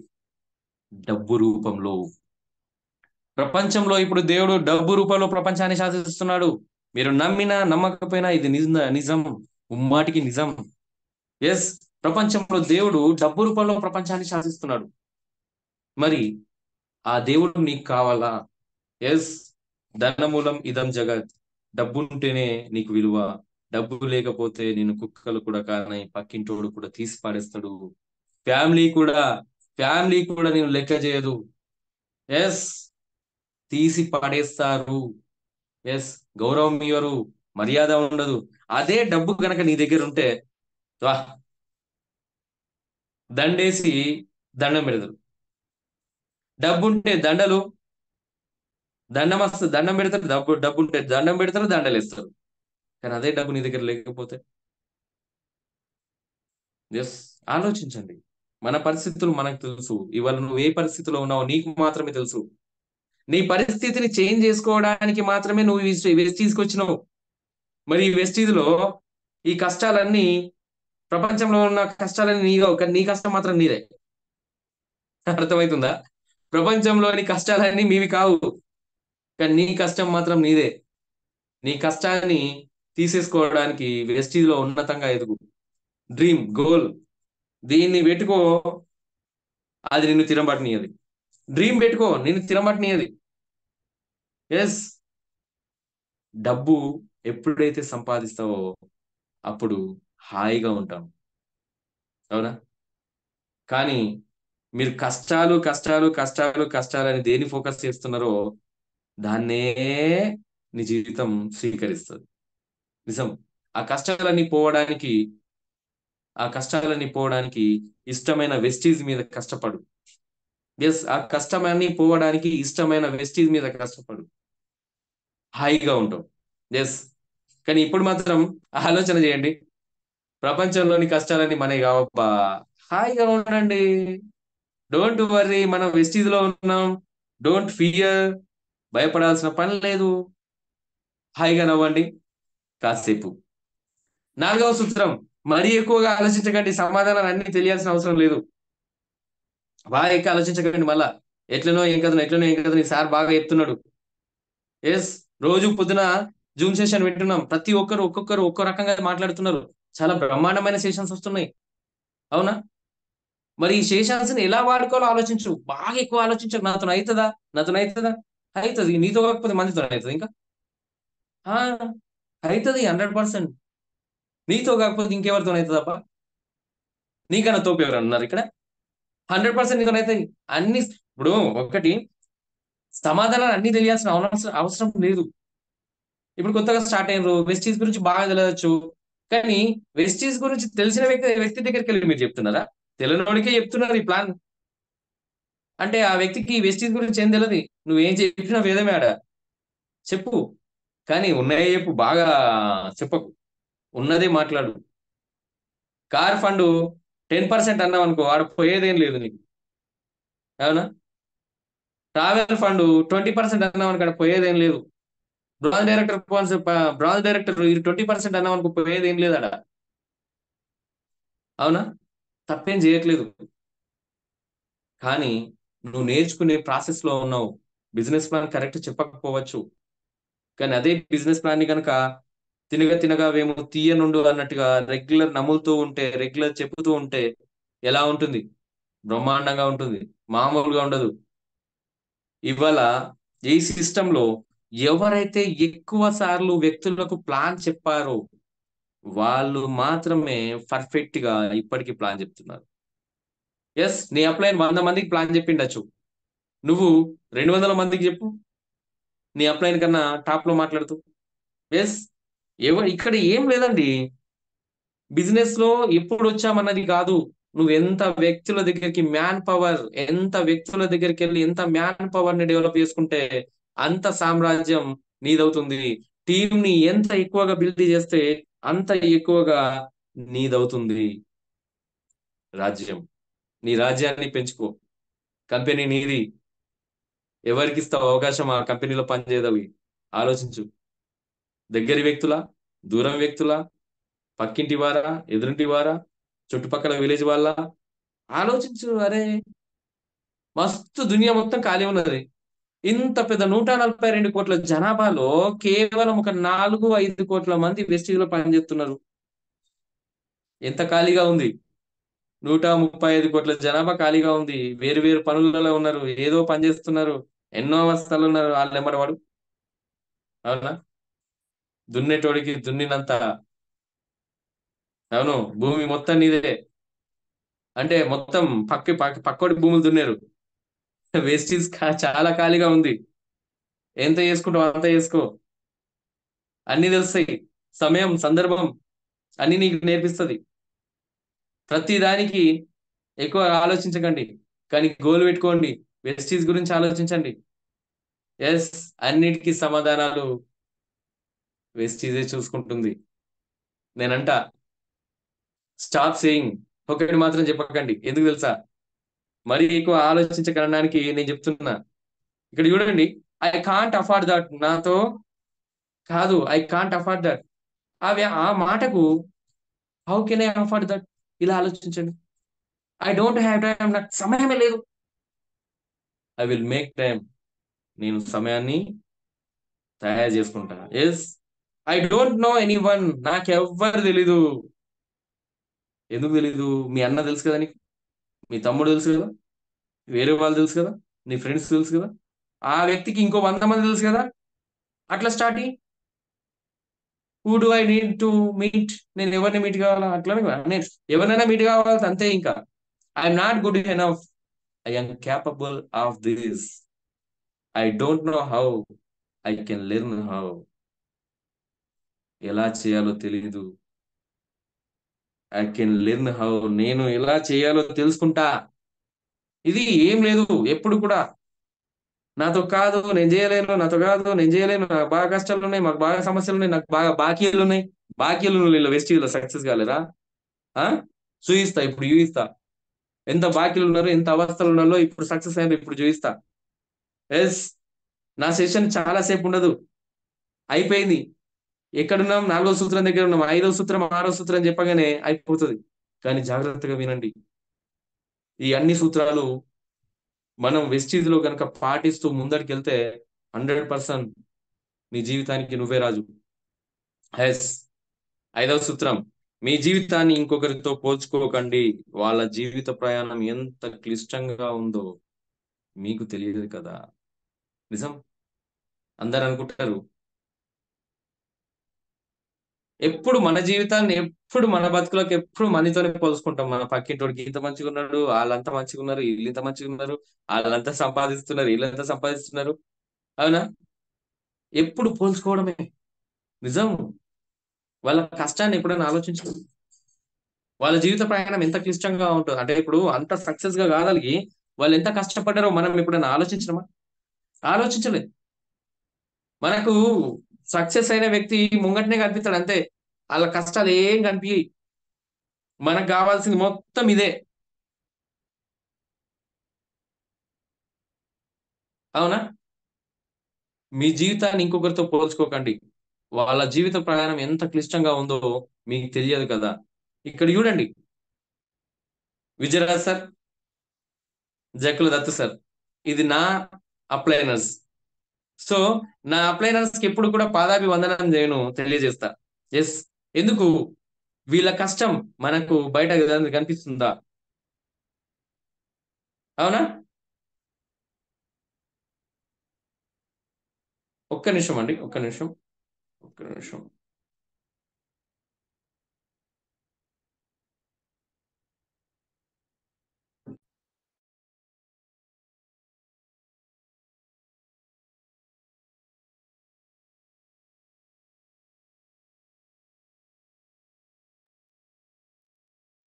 డబ్బు రూపంలో. ప్రపంచంలో ఇప్పుడు దేవుడు డబ్బు రూపంలో ప్రపంచాన్ని శాసిస్తున్నాడు. మీరు నమ్మినా నమ్మకపోయినా ఇది నిజం, ఉమ్మాటికి నిజం. ఎస్, ప్రపంచంలో దేవుడు డబ్బు రూపంలో ప్రపంచాన్ని శాసిస్తున్నాడు. మరి ఆ దేవుడు నీకు కావాలా? ఎస్, ధనమూలం ఇదం జగత్. డబ్బు ఉంటేనే నీకు విలువ. డబ్బు లేకపోతే నేను కుక్కలు కూడా కానీ పక్కింటోడు కూడా తీసి పాడేస్తాడు. ఫ్యామిలీ కూడా ఫ్యామిలీ కూడా నేను లెక్క చేయదు. ఎస్, తీసి పడేస్తారు. ఎస్, గౌరవం ఇవ్వరు, మర్యాద ఉండదు. అదే డబ్బు గనక నీ దగ్గర ఉంటే వా దండేసి దండం పెడతారు. డబ్బు ఉంటే దండం పెడతారు. డబ్బు ఉంటే దండం పెడతారు, దండలు వేస్తారు. కానీ అదే డబ్బు నీ దగ్గర లేకపోతే ఎస్, ఆలోచించండి. మన పరిస్థితులు మనకు తెలుసు. ఇవాళ నువ్వు ఏ పరిస్థితిలో ఉన్నావో నీకు మాత్రమే తెలుసు. నీ పరిస్థితిని చేంజ్ చేసుకోవడానికి మాత్రమే నువ్వు వెస్టీజ్కి వచ్చినావు. మరి ఈ వెస్టీజ్ లో ఈ కష్టాలన్నీ, ప్రపంచంలో ఉన్న కష్టాలన్నీ నీగా, కానీ నీ కష్టం మాత్రం నీదే. అర్థమవుతుందా? ప్రపంచంలోని కష్టాలన్నీ మీవి కావు, కానీ నీ కష్టం మాత్రం నీదే. నీ కష్టాన్ని తీసేసుకోవడానికి వెస్టీజ్ లో ఉన్నతంగా ఎదుగు. డ్రీమ్, గోల్, దీన్ని పెట్టుకో, అది నిన్ను తిరగబట్టనియది. డ్రీమ్ పెట్టుకో, నిన్ను తిరగబట్టనియది. ఎస్, డబ్బు ఎప్పుడైతే సంపాదిస్తావో అప్పుడు హాయిగా ఉంటాం, అవునా? కానీ మీరు కష్టాలు కష్టాలు కష్టాలు కష్టాలు అని దేని ఫోకస్ చేస్తున్నారో దాన్నే నీ జీవితం స్వీకరిస్తుంది. నిజం. ఆ కష్టాలన్నీ పోవడానికి ఆ కష్టాలన్నీ పోవడానికి ఇష్టమైన వెస్టీజ్ మీద కష్టపడు. ఎస్, ఆ కష్టమన్నీ పోవడానికి ఇష్టమైన వెస్టీజ్ మీద కష్టపడు, హాయిగా ఉంటావు. ఎస్, కానీ ఇప్పుడు మాత్రం ఆలోచన చేయండి. ప్రపంచంలోని కష్టాలన్నీ మనవి కావబ్బా, హాయిగా ఉండండి. డోంట్ వర్రీ, మనం వెస్టీజ్ లో ఉన్నాం. డోంట్ ఫియర్, భయపడాల్సిన పని లేదు. హాయిగా నవ్వండి కాసేపు. నాలుగవ సూత్రం, మరీ ఎక్కువగా ఆలోచించకండి. సమాధానాలు అన్ని తెలియాల్సిన అవసరం లేదు. బాగా ఎక్కువ ఆలోచించకండి. మళ్ళా ఎట్లనో ఏం కథను సార్ బాగా చెప్తున్నాడు. ఎస్, రోజు పొద్దున జూమ్ సెషన్ వింటున్నాం. ప్రతి ఒక్కరు ఒక్కో రకంగా మాట్లాడుతున్నారు. చాలా బ్రహ్మాండమైన సెషన్స్ వస్తున్నాయి, అవునా? మరి ఈ సెషన్స్ ని ఎలా వాడుకోవాలో ఆలోచించు. బాగా ఎక్కువ ఆలోచించు. నాతో అవుతుందా? అవుతుంది. నీతో కాకపోతే మందితో అవుతుంది. ఇంకా అవుతుంది 100%. నీతో కాకపోతే ఇంకెవరితో అవుతుందప్ప? నీకన్నా తోపు ఎవరు అన్నారు ఇక్కడ? 100% నీతో అవుతాయి అన్ని. ఇప్పుడు ఒకటి, సమాధానాలు అన్ని తెలియాల్సిన అవసరం లేదు. ఇప్పుడు కొత్తగా స్టార్ట్ అయినరు, వెస్టీజ్ గురించి బాగా తెలియచ్చు. కానీ వెస్టీజ్ గురించి తెలిసిన వ్యక్తి దగ్గరికి వెళ్ళి మీరు చెప్తున్నారా? తెలియనోడికే చెప్తున్నారు ఈ ప్లాన్. అంటే ఆ వ్యక్తికి వెస్టీజ్ గురించి ఏం తెలియదు. నువ్వేం చెప్పినా వేదమే ఆడ. చెప్పు, కానీ ఉన్నాయే చెప్పు, బాగా చెప్పకు. ఉన్నదే మాట్లాడు. కార్ ఫండ్ 10% అన్నావు అనుకో, ఆడ పోయేదేం లేదు నీకు, అవునా? ట్రావెల్ ఫండ్ 20% అన్నావు అనుకో, ఆడ పోయేదేం లేదు. బ్రాంజ్ డైరెక్టర్ ఇది 20% అన్నావు అనుకో, పోయేదేం లేదు ఆడ, అవునా? తప్పేం చేయట్లేదు. కానీ నువ్వు నేర్చుకునే ప్రాసెస్ లో ఉన్నావు. బిజినెస్ ప్లాన్ కరెక్ట్ చెప్పకపోవచ్చు, కానీ అదే బిజినెస్ ప్లాన్ ని కనుక తినగా తినగా వేమో తీయనుండు అన్నట్టుగా రెగ్యులర్ నములుతూ ఉంటే, రెగ్యులర్ చెప్పుతూ ఉంటే ఎలా ఉంటుంది? బ్రహ్మాండంగా ఉంటుంది, మామూలుగా ఉండదు. ఇవాళ ఈ సిస్టమ్ లో ఎవరైతే ఎక్కువ సార్లు వ్యక్తులకు ప్లాన్ చెప్పారో వాళ్ళు మాత్రమే పర్ఫెక్ట్ గా ఇప్పటికీ ప్లాన్ చెప్తున్నారు. ఎస్, నీ అప్లైన్ 100 మందికి ప్లాన్ చెప్పిండొచ్చు. నువ్వు 200 మందికి చెప్పు, నీ అప్లైన్ కన్నా టాప్ లో మాట్లాడుతూ. ఎస్, ఇక్కడ ఏం లేదండి. బిజినెస్ లో ఎప్పుడు వచ్చామన్నది కాదు. నువ్వు ఎంత వ్యక్తుల దగ్గరికి వెళ్ళి ఎంత మ్యాన్ పవర్ ని డెవలప్ చేసుకుంటే అంత సామ్రాజ్యం నీదవుతుంది. టీం ని ఎంత ఎక్కువగా బిల్డ్ చేస్తే అంత ఎక్కువగా నీదవుతుంది రాజ్యం. నీ రాజ్యాన్ని పెంచుకో. కంపెనీ నీది. ఎవరికి ఇస్తావు అవకాశం ఆ కంపెనీలో పనిచేయదవి? ఆలోచించు. దగ్గరి వ్యక్తులా, దూరం వ్యక్తులా, పక్కింటి వారా, ఎదురింటి వారా, చుట్టుపక్కల విలేజ్ వాళ్ళ? ఆలోచించు. అరే, మస్తు దునియా మొత్తం ఖాళీ ఉన్నది. ఇంత పెద్ద 142 కోట్ల జనాభాలో కేవలం ఒక 4-5 కోట్ల మంది వెస్టీజ్ లో పనిచేస్తున్నారు. ఎంత ఖాళీగా ఉంది? 135 కోట్ల జనాభా ఖాళీగా ఉంది. వేరు వేరు పనులలో ఉన్నారు, ఏదో పని చేస్తున్నారు, ఎన్నో అవస్థలు ఉన్నారు. వాళ్ళు వాడు. అవునా? దున్నేటోడికి దున్నినంత. అవును, భూమి మొత్తం నీదే. అంటే మొత్తం పక్కోడి భూములు దున్నేరు. వేస్టీజ్ చాలా ఖాళీగా ఉంది. ఎంత చేసుకుంటావు అంత చేసుకో. అన్ని తెలుస్తాయి. సమయం, సందర్భం అన్ని నీకు నేర్పిస్తుంది. ప్రతి దానికి ఎక్కువ ఆలోచించకండి, కానీ గోల్ పెట్టుకోండి. వెస్టీజ్ గురించి ఆలోచించండి. ఎస్, అన్నిటికీ సమాధానాలు వెస్టీజే చూసుకుంటుంది. నేనంట, స్టాప్ సేయింగ్. ఒకటి మాత్రం చెప్పకండి. ఎందుకు తెలుసా? మరీ ఎక్కువ ఆలోచించకనడానికి నేను చెప్తున్నా. ఇక్కడ చూడండి. I can't afford that. నాతో కాదు. I can't afford that. ఆ మాటకు how can I afford that? ఇలా ఆలోచించండి. I don't have time. నాకు సమయమే లేదు. I will make time. నేను సమయాన్ని తయారు చేసుకుంటా. Yes, I don't know anyone. నాకెవ్వరు తెలీదు. ఎందుకు తెలీదు? మీ అన్న తెలుసు కదా నీకు, మీ తమ్ముడు తెలుసు కదా, వేరే వాళ్ళు తెలుసు కదా, నీ ఫ్రెండ్స్ తెలుసు కదా, ఆ వ్యక్తికి ఇంకో 100 మంది తెలుసు కదా. అట్లా స్టార్ట్ అయ్యి, who do I need to meet? నేను ఎవరిని మీట్ కావాలా? అట్లా నేను ఎవరినైనా మీట్ కావాలి అంతే. ఇంకా I'm not good enough. I'm capable of this. I don't know how. I can learn how. ఎలా చేయాలో తెలీదు. I can learn how. నేను ఎలా చేయాలో తెలుసుకుంటా. ఇది ఏం లేదు ఎప్పుడు కూడా. నాతో కాదు, నేను చేయలేను. నాతో కాదు, నేను చేయలేను. నాకు బాగా కష్టాలు ఉన్నాయి, మాకు బాగా సమస్యలు ఉన్నాయి, నాకు బాగా బాకీలు ఉన్నాయి. బాకీలు వెస్టీజ్లో సక్సెస్ కాలేరా? ఆ చూయిస్తా, ఇప్పుడు చూయిస్తా. ఎంత బాకీలు ఉన్నారో, ఎంత అవస్థలు ఉన్నారో ఇప్పుడు సక్సెస్ అయ్యారు. ఇప్పుడు చూయిస్తా. ఎస్, నా సెషన్ చాలా సేపు ఉండదు. అయిపోయింది. ఎక్కడున్నాం? 4వ సూత్రం దగ్గర ఉన్నాం. 5వ సూత్రం, 6వ సూత్రం చెప్పగానే అయిపోతుంది. కానీ జాగ్రత్తగా వినండి. ఈ అన్ని సూత్రాలు మనం వెస్టీజ్ లో కనుక పాటిస్తూ ముందరికి వెళ్తే 100% నీ జీవితానికి నువ్వే రాజు. ఎస్, 5వ సూత్రం. మీ జీవితాన్ని ఇంకొకరితో పోల్చుకోకండి. వాళ్ళ జీవిత ప్రయాణం ఎంత క్లిష్టంగా ఉందో మీకు తెలియదు కదా. నిజం. అందరు అనుకుంటారు. ఎప్పుడు మన జీవితాన్ని, ఎప్పుడు మన బతుకులకు ఎప్పుడు మనతోనే పోల్చుకుంటాం. మన పక్కింటోడికి ఇంత మంచిగా ఉన్నాడు, వాళ్ళంతా మంచిగా ఉన్నారు, వీళ్ళు ఇంత మంచిగా ఉన్నారు, వాళ్ళంతా సంపాదిస్తున్నారు, వీళ్ళంతా సంపాదిస్తున్నారు. అవునా? ఎప్పుడు పోల్చుకోవడమే. నిజం. వాళ్ళ కష్టాన్ని ఎప్పుడైనా ఆలోచించు. వాళ్ళ జీవిత ప్రయాణం ఎంత క్లిష్టంగా ఉంటుంది అంటే, ఇప్పుడు అంత సక్సెస్ గా కాగలిగి వాళ్ళు ఎంత కష్టపడ్డారో మనం ఎప్పుడైనా ఆలోచించడమా? ఆలోచించలేదు. మనకు సక్సెస్ అయిన వ్యక్తి ముంగటనే కనిపిస్తాడు అంతే. వాళ్ళ కష్టాలు ఏం కనిపి. మనకు కావాల్సింది మొత్తం ఇదే. అవునా? మీ జీవితాన్ని ఇంకొకరితో పోల్చుకోకండి. వాళ్ళ జీవిత ప్రయాణం ఎంత క్లిష్టంగా ఉందో మీకు తెలియదు కదా. ఇక్కడ చూడండి. విజయరాజ్ సార్, జక్కుల దత్తు సార్, ఇది నా అప్లైనర్స్. సో నా అప్లైనర్స్ కి ఎప్పుడు కూడా పాదాభి వందనం చేయను తెలియజేస్తా. ఎస్. ఎందుకు? వీళ్ళ కష్టం మనకు బయట కనిపిస్తుందా? అవునా? ఒక్క నిమిషం అండి, ఒక్క నిమిషం, ఒక్క నిమిషం.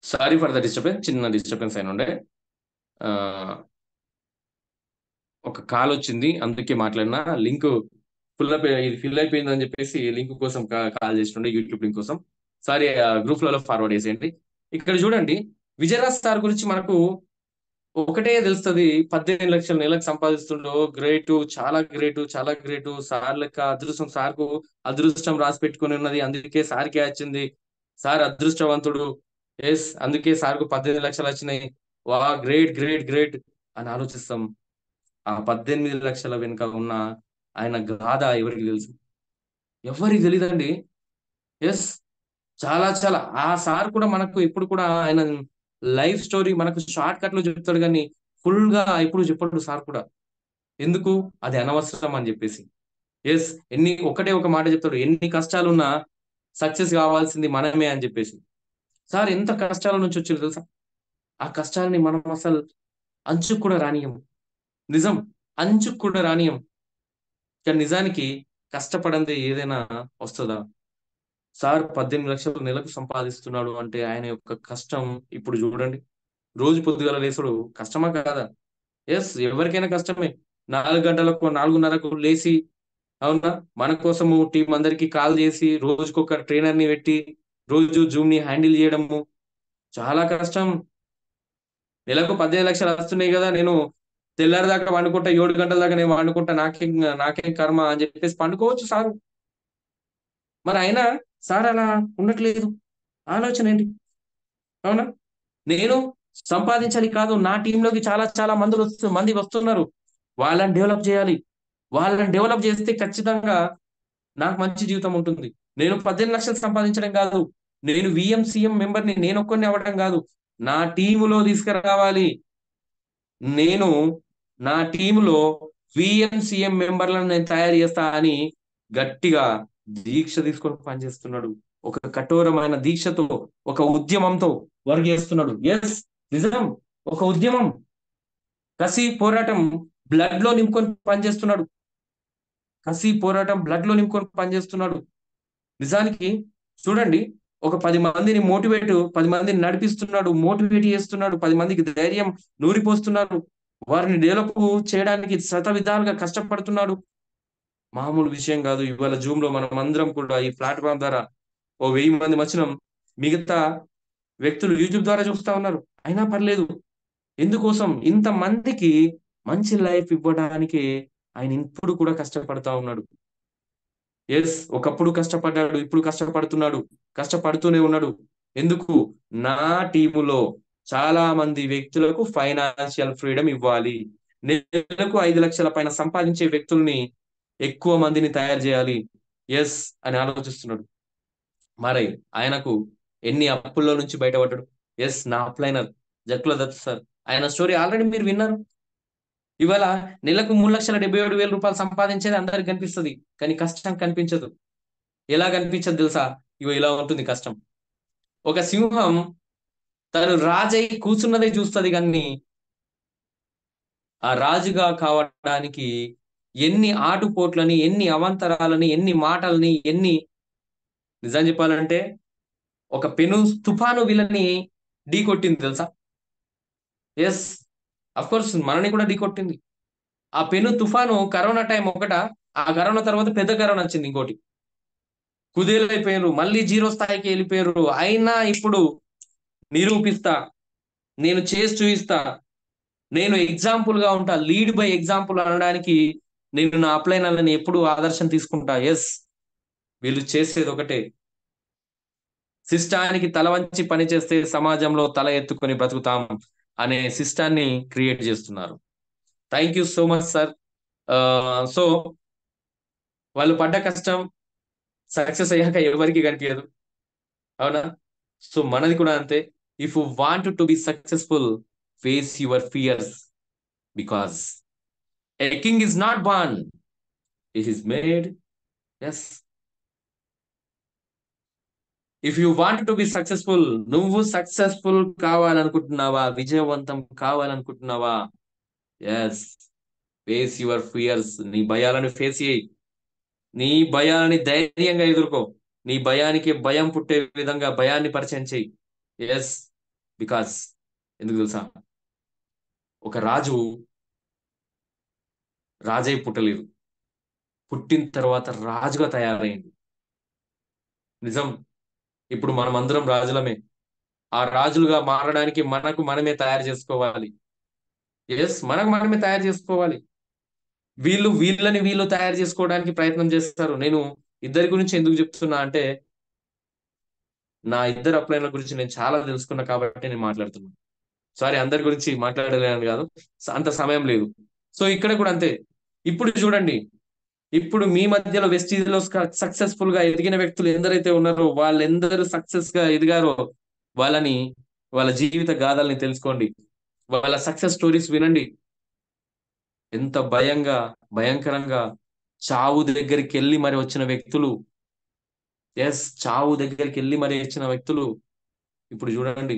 Sorry for the disturbance. చిన్న డిస్టర్బెన్స్ అయిన ఉండే. ఆ, ఒక కాల్ వచ్చింది అందుకే మాట్లాడినా. లింక్ ఇది ఫిల్ అయిపోయింది అని చెప్పేసి లింక్ కోసం కాల్ చేస్తుండే, యూట్యూబ్ లింక్ కోసం. సారీ, గ్రూప్లలో ఫార్వర్డ్ చేసేయండి. ఇక్కడ చూడండి, విజయరాజ్ సార్ గురించి మనకు ఒకటే తెలుస్తుంది, 18 లక్షలు నెలకు సంపాదిస్తుండో, గ్రేటు, చాలా గ్రేటు, చాలా గ్రేటు. సార్ లెక్క అదృష్టం, సార్కు అదృష్టం రాసి పెట్టుకుని ఉన్నది, అందుకే సార్కే వచ్చింది, సార్ అదృష్టవంతుడు. ఎస్, అందుకే సార్కు 18 లక్షలు వచ్చినాయి. వా, గ్రేట్ గ్రేట్ గ్రేట్ అని ఆలోచిస్తాం. ఆ 18 లక్షల వెనుక ఉన్న ఆయన గాథ ఎవరికి తెలుసు? ఎవరికి తెలియదండి. ఎస్, చాలా చాలా ఆ సార్ కూడా మనకు ఎప్పుడు కూడా ఆయన లైఫ్ స్టోరీ మనకు షార్ట్ కట్ లో చెప్తాడు, కానీ ఫుల్ గా ఎప్పుడు చెప్పాడు సార్ కూడా. ఎందుకు? అది అనవసరం అని చెప్పేసి. ఎస్, ఒకటే ఒక మాట చెప్తాడు, ఎన్ని కష్టాలున్నా సక్సెస్ కావాల్సింది మనమే అని చెప్పేసి. సార్ ఎంత కష్టాల నుంచి వచ్చారు తెలుసా? ఆ కష్టాలని మనం అసలు అంచుకు కూడా రానియం. నిజం, అంచుకు కూడా రానియం. కానీ నిజానికి కష్టపడందే ఏదైనా వస్తుందా? సార్ 18 లక్షలు నెలకు సంపాదిస్తున్నాడు అంటే ఆయన యొక్క కష్టం ఇప్పుడు చూడండి. రోజు పొద్దుగాల లేసుడు కష్టమా కాదా? ఎస్, ఎవరికైనా కష్టమే. 4 గంటలకు 4:30కు లేచి, అవునా, మన కోసము టీం అందరికి కాల్ చేసి రోజుకొక ట్రైనర్ ని పెట్టి రోజు జూమ్ ని హ్యాండిల్ చేయడము చాలా కష్టం. నెలకు 18 లక్షలు వస్తున్నాయి కదా, నేను తెల్లారి దాకా వండుకుంటా, 7 గంటల దాకా నేను వండుకుంటా, నాకేం కర్మ అని చెప్పేసి పండుకోవచ్చు సారు. మరి అయినా సార్ అలా ఉండట్లేదు. ఆలోచన ఏంటి? అవునా, నేను సంపాదించాలి కాదు, నా టీంలోకి చాలా చాలా మంది వస్తున్నారు, వాళ్ళని డెవలప్ చేయాలి. వాళ్ళని డెవలప్ చేస్తే ఖచ్చితంగా నాకు మంచి జీవితం ఉంటుంది. నేను 18 లక్షలు సంపాదించడం కాదు, నేను విఎంసీఎం మెంబర్ని నేను ఒక్కడిని అవ్వడం కాదు, నా టీములో తీసుకురావాలి. నేను నా టీములో విఎంసీఎం మెంబర్లను నేను తయారు చేస్తా అని గట్టిగా దీక్ష తీసుకొని పనిచేస్తున్నాడు. ఒక కఠోరమైన దీక్షతో, ఒక ఉద్యమంతో వర్క్ చేస్తున్నాడు. ఎస్, నిజం, ఒక ఉద్యమం, కసి పోరాటం బ్లడ్ లో నింపుకొని పనిచేస్తున్నాడు. కసి పోరాటం బ్లడ్ లో నింపుకొని పనిచేస్తున్నాడు. నిజానికి చూడండి, ఒక 10 మందిని నడిపిస్తున్నాడు, మోటివేట్ చేస్తున్నాడు, 10 మందికి ధైర్యం నూరిపోస్తున్నాడు, వారిని డెవలప్ చేయడానికి శత విధాలుగా కష్టపడుతున్నాడు. మామూలు విషయం కాదు. ఇవాళ జూమ్ లో మనం అందరం కూడా ఈ ప్లాట్ఫామ్ ద్వారా ఓ 1000 మంది వచ్చినాం. మిగతా వ్యక్తులు యూట్యూబ్ ద్వారా చూస్తా ఉన్నారు. అయినా పర్లేదు. ఎందుకోసం? ఇంత మందికి మంచి లైఫ్ ఇవ్వడానికి ఆయన ఇప్పుడు కూడా కష్టపడతా ఉన్నాడు. ఎస్, ఒకప్పుడు కష్టపడ్డాడు, ఇప్పుడు కష్టపడుతున్నాడు, కష్టపడుతూనే ఉన్నాడు. ఎందుకు? నా టీములో చాలా మంది వ్యక్తులకు ఫైనాన్షియల్ ఫ్రీడమ్ ఇవ్వాలి, నెలకు 5 లక్షల పైన సంపాదించే వ్యక్తుల్ని ఎక్కువ మందిని తయారు చేయాలి. ఎస్ అని ఆలోచిస్తున్నాడు. మరి ఆయనకు ఎన్ని అప్పుల్లో నుంచి బయటపడ్డాడు. ఎస్, నా అప్లైనర్ జక్కుల దత్ సార్, ఆయన స్టోరీ ఆల్రెడీ మీరు విన్నారు. ఇవాళ నెలకు 3,77,000 రూపాయలు సంపాదించేది అందరికి కనిపిస్తుంది, కానీ కష్టం కనిపించదు. ఎలా కనిపించదు తెలుసా? ఇలా ఉంటుంది కష్టం. ఒక సింహం తను రాజై కూర్చున్నదే చూస్తుంది, కానీ ఆ రాజుగా కావడానికి ఎన్ని ఆటుపోట్లని, ఎన్ని అవాంతరాలని, ఎన్ని మాటలని, నిజం చెప్పాలంటే ఒక పెను తుఫాను వీళ్ళని ఢీ కొట్టింది తెలుసా? ఎస్, అఫ్ కోర్స్ మనని కూడా ఢీ కొట్టింది. ఆ పెను తుఫాను కరోనా టైం ఒకట, ఆ కరోనా తర్వాత పెద్ద కరోనా వచ్చింది ఇంకోటి. కుదేలైపోయారు, మళ్ళీ జీరో స్థాయికి వెళ్ళిపోయారు. అయినా ఇప్పుడు నిరూపిస్తా, నేను చేసి చూపిస్తా, నేను ఎగ్జాంపుల్ గా ఉంటా, లీడ్ బై ఎగ్జాంపుల్ అనడానికి నేను నా అప్లైనర్లని ఎప్పుడు ఆదర్శం తీసుకుంటా. ఎస్, వీళ్ళు చేసేది ఒకటే, సిస్టానికి తల వంచి పని చేస్తే సమాజంలో తల ఎత్తుకొని బ్రతుకుతాం అనే సిస్టాన్ని క్రియేట్ చేస్తున్నారు. Thank you so much sir. So వాళ్ళు పడ్డ కష్టం సక్సెస్ అయ్యాక ఎవరికి కనిపించదు, అవునా? సో మనది కూడా అంతే. If you want to be successful, face your fears, because a king is not born, it is made. Yes, if you want to be successful, నువ్వు సక్సెస్ఫుల్ కావాలనుకుంటున్నావా, విజయవంతం కావాలనుకుంటున్నావా? Yes, face your fears. నీ భయాలను face చేయి, నీ భయాన్ని ధైర్యంగా ఎదుర్కో, నీ భయానికి భయం పుట్టే విధంగా భయాన్ని పరిచయం చేయి. ఎస్, బికాస్ ఎందుకు తెలుసా? ఒక రాజు రాజై పుట్టలేదు, పుట్టిన తర్వాత రాజుగా తయారైంది. నిజం. ఇప్పుడు మనం అందరం రాజులమే. ఆ రాజులుగా మారడానికి మనకు మనమే తయారు చేసుకోవాలి. ఎస్, మనకు మనమే తయారు చేసుకోవాలి. వీళ్ళని తయారు చేసుకోవడానికి ప్రయత్నం చేస్తారు. నేను ఇద్దరి గురించి ఎందుకు చెప్తున్నా అంటే, నా ఇద్దరు అప్లైన్ల గురించి నేను చాలా తెలుసుకున్నా కాబట్టి నేను మాట్లాడుతున్నా. సారీ, అందరి గురించి మాట్లాడలేను కాదు, అంత సమయం లేదు. సో ఇక్కడ కూడా అంతే. ఇప్పుడు చూడండి, ఇప్పుడు మీ మధ్యలో వెస్టీజ్ లో సక్సెస్ఫుల్ గా ఎదిగిన వ్యక్తులు ఎందరైతే ఉన్నారో, వాళ్ళెందరూ సక్సెస్ గా ఎదిగారో, వాళ్ళని వాళ్ళ జీవిత గాథల్ని తెలుసుకోండి. వాళ్ళ సక్సెస్ స్టోరీస్ వినండి. ఎంత భయంకరంగా చావు దగ్గరికి వెళ్ళి మరి వచ్చిన వ్యక్తులు. ఎస్, చావు దగ్గరికి వెళ్ళి మరి వచ్చిన వ్యక్తులు. ఇప్పుడు చూడండి,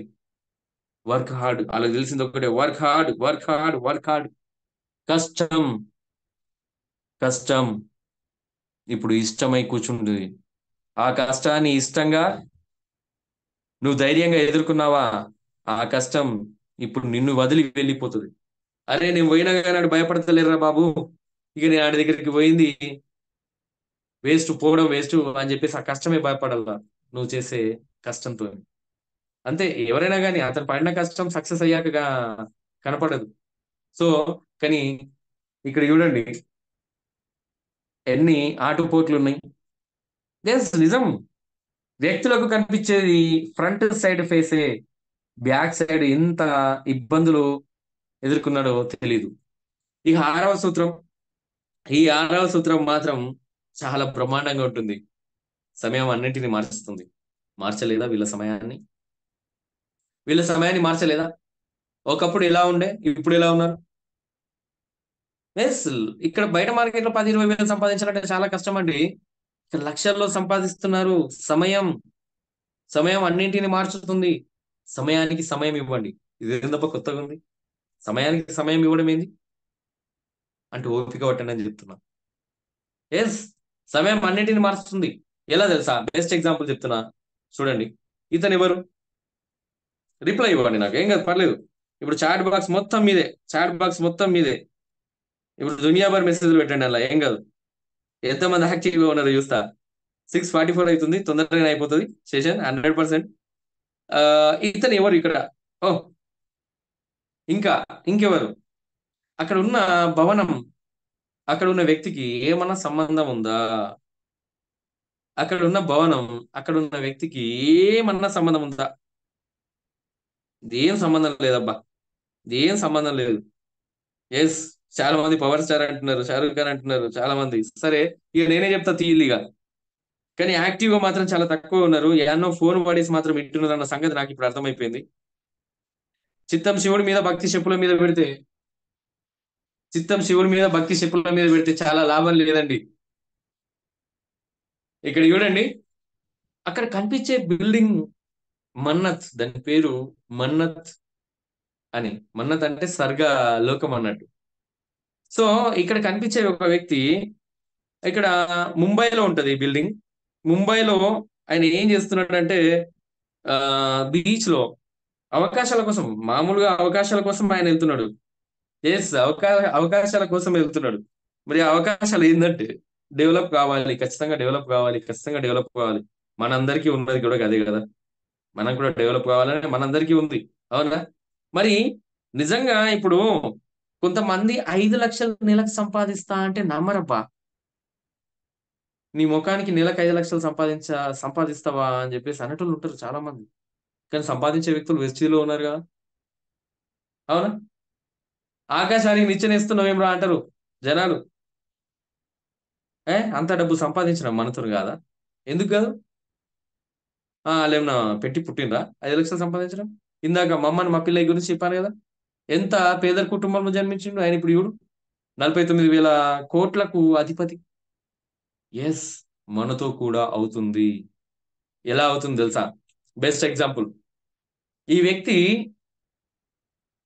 వర్క్ హార్డ్, వాళ్ళకి తెలిసింది ఒకటే, work hard, work hard, work hard. కష్టం, కష్టం. ఇప్పుడు ఇష్టమై కూర్చుంటుంది. ఆ కష్టాన్ని ఇష్టంగా నువ్వు ధైర్యంగా ఎదుర్కొన్నావా, ఆ కష్టం ఇప్పుడు నిన్ను వదిలి వెళ్ళిపోతుంది. అరే, నేను పోయినా కానీ ఆడు భయపడతలేరా బాబు, ఇక నేను ఆడి దగ్గరికి పోయింది వేస్ట్, పోవడం వేస్ట్ అని చెప్పేసి ఆ కష్టమే భయపడాల నువ్వు చేసే కష్టంతో. అంతే, ఎవరైనా కానీ అతను పడిన కష్టం సక్సెస్ అయ్యాక కనపడదు. సో కానీ ఇక్కడ చూడండి, ఎన్ని ఆటుపోట్లు ఉన్నాయి. ఎస్, నిజం. వ్యక్తులకు కనిపించేది ఫ్రంట్ సైడ్ ఫేసే, బ్యాక్ సైడ్ ఎంత ఇబ్బందులు ఎదుర్కొన్నాడో తెలీదు. ఇక ఆరవ సూత్రం, ఈ ఆరవ సూత్రం మాత్రం చాలా బ్రహ్మాండంగా ఉంటుంది. సమయం అన్నింటినీ మార్చుతుంది. మార్చలేదా వీళ్ళ సమయాన్ని? వీళ్ళ సమయాన్ని మార్చలేదా? ఒకప్పుడు ఎలా ఉండే, ఇప్పుడు ఎలా ఉన్నారు? ఎస్, ఇక్కడ బయట మార్కెట్ లో 10-20 వేలు సంపాదించాలంటే చాలా కష్టం అండి. ఇక్కడ లక్షల్లో సంపాదిస్తున్నారు. సమయం, సమయం అన్నింటిని మార్చుతుంది. సమయానికి సమయం ఇవ్వండి. ఇది తప్ప కొత్తగా ఉంది. సమయానికి సమయం ఇవ్వడం ఏంది అంటే ఓపిక పట్టండి అని చెప్తున్నా. ఎస్, సమయం అన్నింటిని మారుస్తుంది. ఎలా తెలుసా? బెస్ట్ ఎగ్జాంపుల్ చెప్తున్నా చూడండి. ఇతను ఎవరు? రిప్లై ఇవ్వండి, నాకు ఏం కాదు, పర్లేదు. ఇప్పుడు చాట్ బాక్స్ మొత్తం మీదే, చాట్ బాక్స్ మొత్తం మీదే. ఇప్పుడు దునియాభర్ మెసేజ్లు పెట్టండి, అలా ఏం కాదు. ఎంతమంది యాక్టివ్గా ఉన్నారు చూస్తా. 6:44 అవుతుంది, తొందరగా అయిపోతుంది సెషన్ 100%. ఇతను ఎవరు ఇక్కడ? ఓ, ఇంకా ఇంకెవరు? అక్కడ ఉన్న భవనం, అక్కడ ఉన్న వ్యక్తికి ఏమన్నా సంబంధం ఉందా? అక్కడ ఉన్న భవనం, అక్కడ ఉన్న వ్యక్తికి ఏమన్నా సంబంధం ఉందా? ఏం సంబంధం లేదబ్బా, ఏం సంబంధం లేదు. ఎస్, చాలా మంది పవర్ స్టార్ అంటున్నారు, షారూఖ్ ఖాన్ అంటున్నారు చాలా మంది. సరే, ఇక నేనే చెప్తా తీయిగా. కానీ యాక్టివ్ గా మాత్రం చాలా తక్కువ ఉన్నారు. ఎన్నో ఫోన్ వాడేసి మాత్రం ఇంటున్నారు అన్న సంగతి నాకు ఇప్పుడు అర్థమైపోయింది. చిత్తం శివుడి మీద భక్తి చెప్పుల మీద పెడితే, చిత్తం శివుడి మీద భక్తి చెప్పుల మీద పెడితే చాలా లాభం లేదండి. ఇక్కడ చూడండి, అక్కడ కనిపించే బిల్డింగ్ మన్నత్, దాని పేరు మన్నత్ అని. మన్నత్ అంటే స్వర్గ లోకం అన్నట్టు. సో ఇక్కడ కనిపించే ఒక వ్యక్తి, ఇక్కడ ముంబైలో ఉంటది ఈ బిల్డింగ్. ముంబైలో ఆయన ఏం చేస్తున్నాడంటే, ఆ బీచ్ లో అవకాశాల కోసం, మామూలుగా అవకాశాల కోసం ఆయన వెళ్తున్నాడు. ఎస్, అవకాశాల కోసం వెళ్తున్నాడు. మరి ఆ అవకాశాలు ఏంటంటే, డెవలప్ కావాలి, ఖచ్చితంగా డెవలప్ కావాలి, ఖచ్చితంగా డెవలప్ కావాలి. మనందరికీ ఉన్నది కూడా అదే కదా. మనం కూడా డెవలప్ కావాలని మనందరికీ ఉంది, అవునా? మరి నిజంగా ఇప్పుడు కొంతమంది 5 లక్షలు నెలకు సంపాదిస్తా అంటే నమ్మరబ్బా. నీ ముఖానికి నెలకు 5 లక్షలు సంపాదిస్తావా అని చెప్పేసి అనేటోళ్ళు ఉంటారు చాలా మంది. కానీ సంపాదించే వ్యక్తులు వెస్టీలో ఉన్నారుగా, అవునా? ఆకాశానికి నిచ్చెనేస్తున్నావేమ్రా అంటారు జనాలు. అంత డబ్బు సంపాదించిన మనతో కాదా? ఎందుకు కాదు? వాళ్ళేమన్నా పెట్టి పుట్టినరా 5 లక్షలు సంపాదించడం? ఇందాక మమ్మని మా పిల్లయ్య గురించి చెప్పాను కదా, ఎంత పేద కుటుంబంలో జన్మించిండు ఆయన. ఇప్పుడు చూడు, 49,000 కోట్లకు అధిపతి. ఎస్, మనతో కూడా అవుతుంది. ఎలా అవుతుంది తెలుసా? బెస్ట్ ఎగ్జాంపుల్, ఈ వ్యక్తి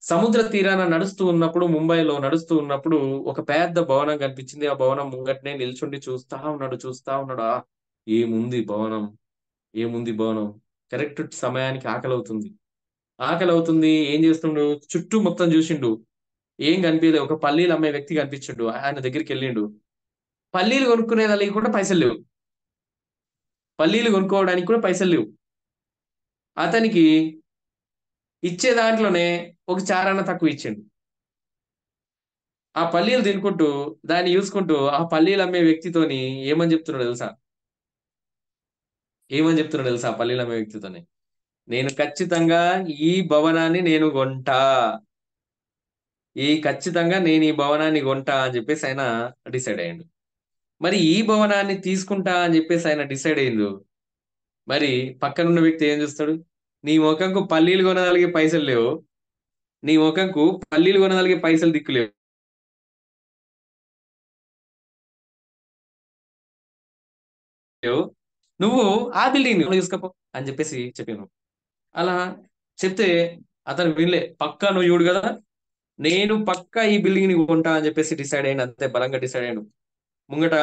సముద్ర తీరాన నడుస్తూ ఉన్నప్పుడు, ముంబైలో నడుస్తూ ఉన్నప్పుడు ఒక పెద్ద భవనం కనిపించింది. ఆ భవనం ముంగట్నే నిల్చుండి చూస్తా ఉన్నాడు, చూస్తా ఉన్నాడు. ఏముంది భవనం, ఏముంది భవనం. కరెక్ట్ సమయానికి ఆకలి అవుతుంది. ఆకలి అవుతుంది, ఏం చేస్తుండు, చుట్టూ మొత్తం చూసిండు. ఏం కనిపించలేదు. ఒక పల్లీలు అమ్మే వ్యక్తి కనిపించిండు, ఆయన దగ్గరికి వెళ్ళిండు. పల్లీలు కొనుక్కునే దానికి కూడా పైసలు లేవు. పల్లీలు కొనుక్కోవడానికి కూడా పైసలు లేవు. అతనికి ఇచ్చే దాంట్లోనే ఒక చారన్న తక్కువ ఇచ్చిండు. ఆ పల్లీలు తినుకుంటూ దాన్ని చూసుకుంటూ ఆ పల్లీలు అమ్మే వ్యక్తితోని ఏమని చెప్తున్నాడు తెలుసా? ఏమని చెప్తున్నాడు తెలుసా ఆ పల్లీలు అమ్మే వ్యక్తితోని? నేను ఖచ్చితంగా ఈ భవనాన్ని నేను కొంటా. ఖచ్చితంగా నేను ఈ భవనాన్ని కొంటా అని చెప్పేసి ఆయన డిసైడ్ అయ్యిండు. మరి ఈ భవనాన్ని తీసుకుంటా అని చెప్పేసి ఆయన డిసైడ్ అయ్యిండు. మరి పక్కనున్న వ్యక్తి ఏం చూస్తాడు? నీ ముఖంకు పల్లీలు కొనగలిగే పైసలు లేవు. నీ ముఖంకు పల్లీలు కొనగలిగే పైసలు దిక్కులేవు. నువ్వు ఆ బిల్డింగ్ చూసుకోపో అని చెప్పేసి చెప్పాను. అలా చెప్తే అతను వినలే. పక్కా నువ్వు చూడు కదా, నేను పక్కా ఈ బిల్డింగ్ ని కొంటా అని చెప్పేసి డిసైడ్ అయ్యాను. అంతే బలంగా డిసైడ్ అయ్యాను. ముంగట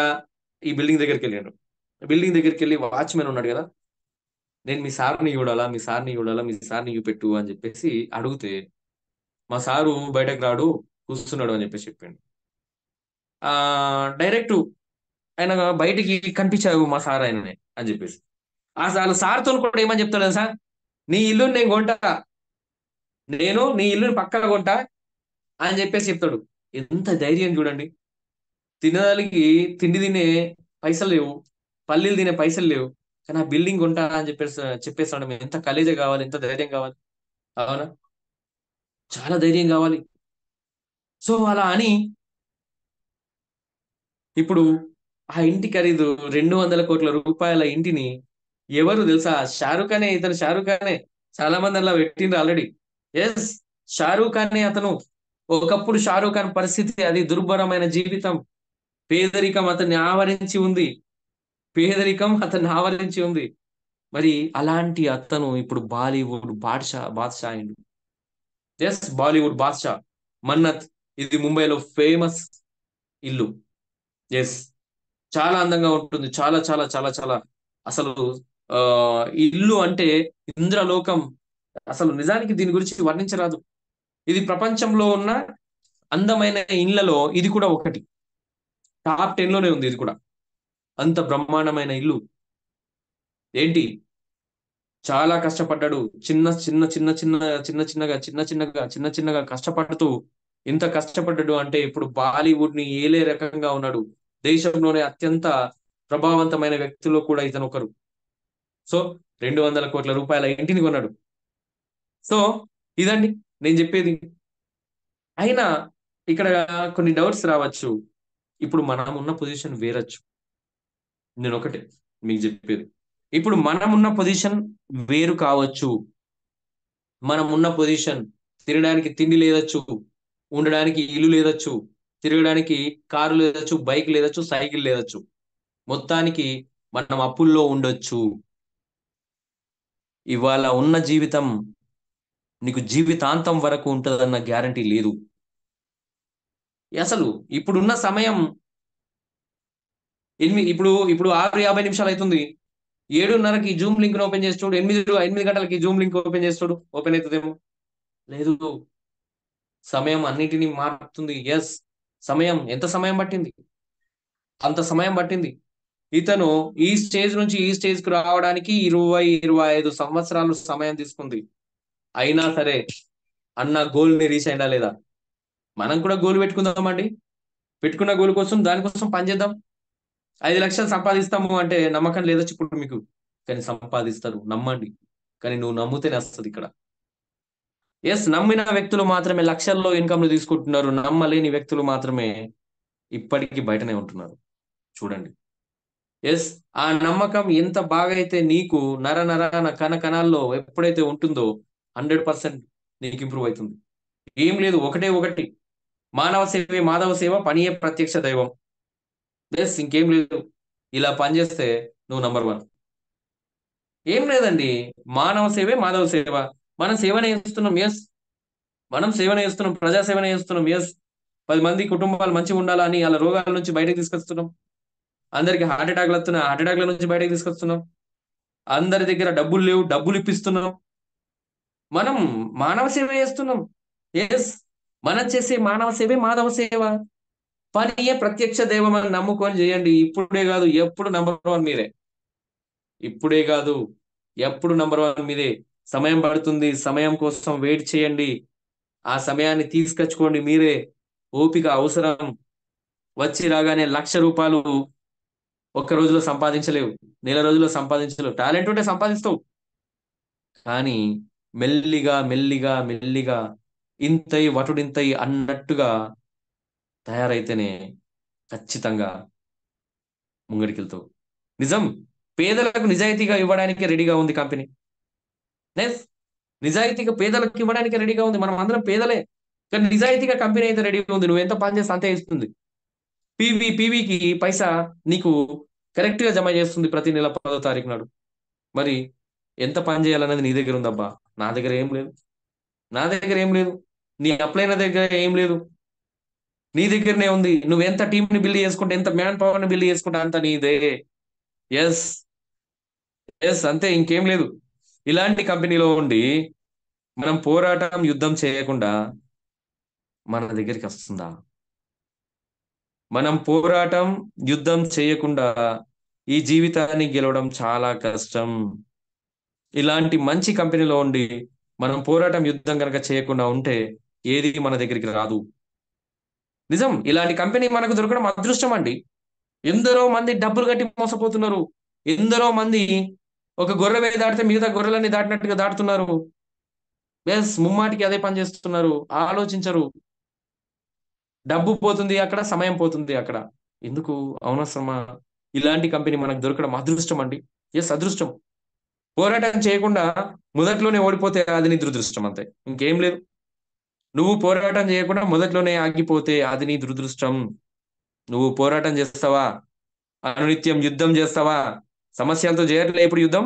ఈ బిల్డింగ్ దగ్గరికి వెళ్ళాను. బిల్డింగ్ దగ్గరికి వెళ్ళి వాచ్మెన్ ఉన్నాడు కదా, నేను మీ సార్ని చూడాలా, మీ సార్ని చూడాలా, మీ సార్ని చూపెట్టు అని చెప్పేసి అడిగితే, మా సారు బయటకు రాడు, కూర్చున్నాడు అని చెప్పేసి చెప్పిండు. ఆ డైరెక్ట్ ఆయన బయటికి కనిపించావు మా సార్ ఆయననే అని చెప్పేసి. అసలు సార్తో కూడా ఏమని చెప్తాడు సార్, నీ ఇల్లు నేను కొంటా, నేను నీ ఇల్లుని పక్కన కొంటా అని చెప్పేసి చెప్తాడు. ఎంత ధైర్యం చూడండి. తినడానికి తిండి తినే పైసలు లేవు, పల్లీలు తినే పైసలు లేవు, కానీ ఆ బిల్డింగ్ కొంటా అని చెప్పేస్తాడు. ఎంత కలేజ కావాలి, ఎంత ధైర్యం కావాలి. అవునా? చాలా ధైర్యం కావాలి. సో అలా అని ఇప్పుడు ఆ ఇంటి ఖరీదు 200 కోట్ల రూపాయల ఇంటిని ఎవరు తెలుసా? షారూక్ ఖానే. ఇతను షారూక్ ఖానే. చాలా మంది అలా పెట్టిండ్రు ఆల్రెడీ. ఎస్, షారూక్ ఖానే అతను. ఒకప్పుడు షారూక్ ఖాన్ పరిస్థితి అది దుర్భరమైన జీవితం. పేదరికం అతన్ని ఆవరించి ఉంది. పేదరికం అతన్ని ఆవరించి ఉంది. మరి అలాంటి అతను ఇప్పుడు బాలీవుడ్ బాద్షా అయిండు. ఎస్, బాలీవుడ్ బాద్షా. మన్నత్, ఇది ముంబైలో ఫేమస్ ఇల్లు. ఎస్, చాలా అందంగా ఉంటుంది. చాలా చాలా చాలా చాలా అసలు ఆ ఈ ఇల్లు అంటే ఇంద్రలోకం. అసలు నిజానికి దీని గురించి వర్ణించరాదు. ఇది ప్రపంచంలో ఉన్న అందమైన ఇళ్లలో ఇది కూడా ఒకటి. టాప్ 10 లోనే ఉంది ఇది కూడా. అంత బ్రహ్మాండమైన ఇల్లు. ఏంటి, చాలా కష్టపడ్డాడు. చిన్న చిన్న చిన్న చిన్న చిన్న చిన్నగా చిన్న చిన్నగా చిన్న చిన్నగా కష్టపడుతూ ఇంత కష్టపడ్డాడు అంటే ఇప్పుడు బాలీవుడ్ ని ఏలే రకంగా ఉన్నాడు. దేశంలోనే అత్యంత ప్రభావవంతమైన వ్యక్తుల్లో కూడా ఇతను ఒకరు. సో 200 కోట్ల రూపాయల ఇంటిని కొన్నాడు. సో ఇదండి నేను చెప్పేది. అయినా ఇక్కడ కొన్ని డౌట్స్ రావచ్చు. ఇప్పుడు మనం ఉన్న పొజిషన్ వేరొచ్చు. నేను ఒకటే మీకు చెప్పేది, ఇప్పుడు మనం ఉన్న పొజిషన్ వేరు కావచ్చు. మనం ఉన్న పొజిషన్, తినడానికి తిండి లేదచ్చు, ఉండడానికి ఇల్లు లేదచ్చు, తిరగడానికి కారు లేదచ్చు, బైక్ లేదచ్చు, సైకిల్ లేదచ్చు. మొత్తానికి మనం అప్పుల్లో ఉండొచ్చు. ఇవాళ ఉన్న జీవితం నీకు జీవితాంతం వరకు ఉంటుందన్న గ్యారంటీ లేదు. అసలు ఇప్పుడున్న సమయం ఇప్పుడు ఇప్పుడు 6:50 అవుతుంది. 7:30కి జూమ్ లింక్ ఓపెన్ చేసి చూడు. 8 గంటలకి జూమ్ లింక్ ఓపెన్ చేసి చూడు, ఓపెన్ అవుతుందేమో. లేదు, సమయం అన్నిటినీ మారుతుంది. ఎస్, సమయం ఎంత సమయం పట్టింది? అంత సమయం పట్టింది. ఇతను ఈ స్టేజ్ నుంచి ఈ స్టేజ్ కు రావడానికి 20-25 సంవత్సరాలు సమయం తీసుకుంది. అయినా సరే అన్న గోల్ ని రీచ్ అయినా లేదా? మనం కూడా గోల్ పెట్టుకుందామండి. పెట్టుకున్న గోల్ కోసం దానికోసం పనిచేద్దాం. 5 లక్షలు సంపాదిస్తాము అంటే నమ్మకం లేదచ్చు ఇప్పుడు మీకు. కానీ సంపాదిస్తారు, నమ్మండి. కానీ నువ్వు నమ్మితేనే వస్తుంది ఇక్కడ. ఎస్, నమ్మిన వ్యక్తులు మాత్రమే లక్షల్లో ఇన్కమ్లు తీసుకుంటున్నారు. నమ్మలేని వ్యక్తులు మాత్రమే ఇప్పటికీ బయటనే ఉంటున్నారు. చూడండి. ఎస్, ఆ నమ్మకం ఎంత బాగా అయితే నీకు నర నరాన కణ కణాల్లో ఎప్పుడైతే ఉంటుందో 100% నీకు ఇంప్రూవ్ అవుతుంది. ఏం లేదు, ఒకటే ఒకటి, మానవ సేవే మాధవ సేవ, పనియే ప్రత్యక్ష దైవం. ఎస్, ఇంకేం లేదు. ఇలా పనిచేస్తే నువ్వు నంబర్ 1. ఏం లేదండి, మానవ సేవే మాధవ సేవ. మనం సేవనే చేస్తున్నాం. ఎస్, మనం సేవనే చేస్తున్నాం, ప్రజా సేవనే చేస్తున్నాం. ఎస్, 10 మంది కుటుంబాలు మంచిగా ఉండాలని అలా రోగాల నుంచి బయటకు తీసుకొస్తున్నాం. అందరికి హార్ట్ అటాక్లు వస్తున్నాయి, హార్ట్ అటాక్ల నుంచి బయటకు తీసుకొస్తున్నాం. అందరి దగ్గర డబ్బులు లేవు, డబ్బులు ఇప్పిస్తున్నాం. మనం మానవ సేవ చేస్తున్నాం. ఎస్, మనం చేసే మానవ సేవే మాధవ సేవ. పనియే ప్రత్యక్ష దైవం అని నమ్ముకొని చేయండి. ఇప్పుడే కాదు, ఎప్పుడు నంబర్ 1 మీరే. ఇప్పుడే కాదు, ఎప్పుడు నంబర్ 1 మీదే. సమయం పడుతుంది, సమయం కోసం వెయిట్ చేయండి. ఆ సమయాన్ని తీసుకొచ్చుకోండి మీరే. ఓపిక అవసరం. వచ్చి రాగానే రూ. 1,00,000 ఒక్క రోజులో సంపాదించలేవు, నెల రోజుల్లో సంపాదించలేవు. టాలెంట్ ఉంటే సంపాదిస్తావు, కానీ మెల్లిగా మెల్లిగా మెల్లిగా ఇంతై వటుడింతై అన్నట్టుగా తయారైతేనే ఖచ్చితంగా ముంగడికెళ్తావు. నిజం. పేదలకు నిజాయితీగా ఇవ్వడానికి రెడీగా ఉంది కంపెనీ. నెస్ నిజాయితీగా పేదలకు ఇవ్వడానికి రెడీగా ఉంది. మనం అందరం పేదలే, కానీ నిజాయితీగా కంపెనీ అయితే రెడీగా ఉంది. నువ్వు ఎంత పని చేస్తే అంతే ఇస్తుంది. పీవీకి పైసా నీకు కరెక్ట్ గా జమ చేస్తుంది ప్రతి నెల 10వ తారీఖు నాడు. మరి ఎంత పని చేయాలన్నది నీ దగ్గర ఉందబ్బా. నా దగ్గర ఏం లేదు. నా దగ్గర ఏం లేదు. నీ అప్లైన దగ్గర ఏం లేదు. నీ దగ్గరనే ఉంది. నువ్వు ఎంత టీం ని బిల్డ్ చేసుకుంటే, ఎంత మ్యాన్ పవర్ ని బిల్డ్ చేసుకుంటే అంత నీదే. ఎస్, ఎస్, అంతే, ఇంకేం లేదు. ఇలాంటి కంపెనీలో ఉండి మనం పోరాటం యుద్ధం చేయకుండా మన దగ్గరికి వస్తుందా? మనం పోరాటం యుద్ధం చేయకుండా ఈ జీవితాన్ని గెలవడం చాలా కష్టం. ఇలాంటి మంచి కంపెనీలో ఉండి మనం పోరాటం యుద్ధం కనుక చేయకుండా ఉంటే ఏది మన దగ్గరికి రాదు. నిజం. ఇలాంటి కంపెనీ మనకు దొరకడం అదృష్టం అండి. ఎందరో మంది డబ్బులు కట్టి మోసపోతున్నారు. ఎందరో మంది ఒక గొర్రె మీద దాటితే మిగతా గొర్రెలన్నీ దాటినట్టుగా దాటుతున్నారు. ఎస్, ముమ్మాటికి అదే పని చేస్తున్నారు. ఆలోచించరు. డబ్బు పోతుంది అక్కడ, సమయం పోతుంది అక్కడ. ఎందుకు? అవసరమా? ఇలాంటి కంపెనీ మనకు దొరకడం అదృష్టం అండి. ఎస్, అదృష్టం. పోరాటం చేయకుండా మొదట్లోనే ఓడిపోతే అది నీ దురదృష్టం, అంతే, ఇంకేం లేదు. నువ్వు పోరాటం చేయకుండా మొదట్లోనే ఆగిపోతే అది నీ దురదృష్టం. నువ్వు పోరాటం చేస్తావా? అనునిత్యం యుద్ధం చేస్తావా? సమస్యలతో చేయట్లే ఇప్పుడు యుద్ధం.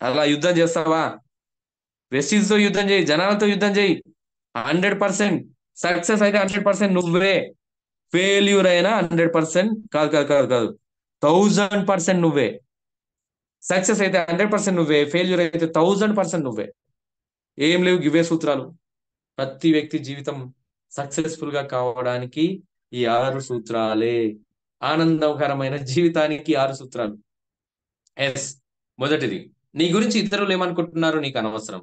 అలా యుద్ధం చేస్తావా? వెస్టీజ్ తో యుద్ధం చేయి, జనాలతో యుద్ధం చేయి. 100% సక్సెస్ అయితే 100% నువ్వే. ఫెయిల్యూర్ అయినా 100%, కాదు కాదు కాదు కాదు, 1000% నువ్వే. సక్సెస్ అయితే 100% నువ్వే, ఫెయిల్యూర్ అయితే 1000% నువ్వే. ఏం లేవు గివే సూత్రాలు. ప్రతి వ్యక్తి జీవితం సక్సెస్ఫుల్ గా కావడానికి ఈ 6 సూత్రాలే. ఆనందకరమైన జీవితానికి 6 సూత్రాలు. ఎస్. మొదటిది, నీ గురించి ఇతరులు ఏమనుకుంటున్నారో నీకు అనవసరం.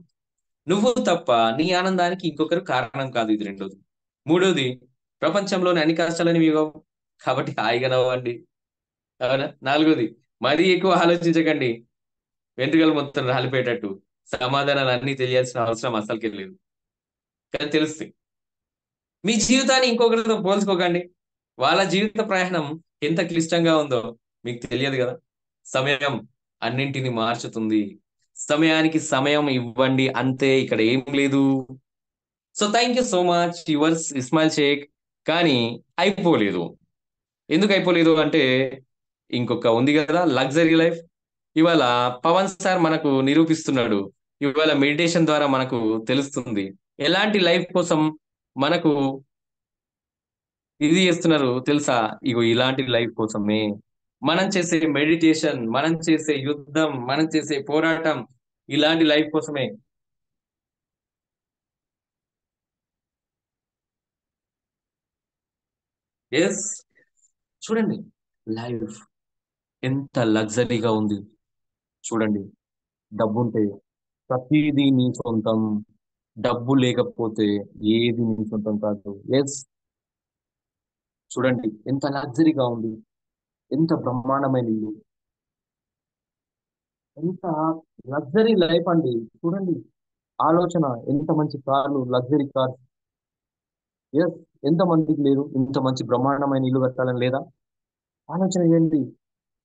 నువ్వు తప్ప నీ ఆనందానికి ఇంకొకరు కారణం కాదు. ఇది రెండోది. మూడోది, ప్రపంచంలోని అన్ని కష్టాలని మీవో, కాబట్టి హాయిగా నవ్వండి. అవునా? నాలుగోది, మరీ ఎక్కువ ఆలోచించకండి, వెంట్రుకలు మొత్తం రాలిపోయేటట్టు. సమాధానాలు అన్ని తెలియాల్సిన అవసరం అసలుకే లేదు, కానీ తెలుస్తాయి. మీ జీవితాన్ని ఇంకొకరితో పోల్చుకోకండి. వాళ్ళ జీవిత ప్రయాణం ఎంత క్లిష్టంగా ఉందో మీకు తెలియదు కదా. సమయం అన్నింటిని మార్చుతుంది. సమయానికి సమయం ఇవ్వండి, అంతే, ఇక్కడ ఏం లేదు. So thank you so much yours Ismail Shaik. కానీ అయిపోలేదు. ఎందుకు అయిపోలేదు అంటే, ఇంకొక ఉంది కదా, లగ్జరీ లైఫ్. ఇవాళ పవన్ సార్ మనకు నిరూపిస్తున్నాడు. ఇవాళ మెడిటేషన్ ద్వారా మనకు తెలుస్తుంది ఎలాంటి లైఫ్ కోసం మనకు ఇది చేస్తున్నారు తెలుసా. ఇగో ఇలాంటి లైఫ్ కోసమే మనం చేసే మెడిటేషన్, మనం చేసే యుద్ధం, మనం చేసే పోరాటం, ఇలాంటి లైఫ్ కోసమే. ఎస్. చూడండి, లైఫ్ ఎంత లగ్జరీగా ఉంది. చూడండి, డబ్బుంటే ప్రతిదీ నీ సొంతం. డబ్బు లేకపోతే ఏది నీ సొంతం కాదు. ఎస్. చూడండి ఎంత లగ్జరీగా ఉంది, ఎంత బ్రహ్మాండమైన ఇల్లు, ఎంత లగ్జరీ లైఫ్ అండి. చూడండి, ఆలోచన, ఎంత మంచి కార్లు, లగ్జరీ కార్. ఎస్. ఎంత మందికి లేదు ఇంత మంచి బ్రహ్మాండమైన ఇల్లు కట్టాలని లేదా? ఆలోచన చేయండి.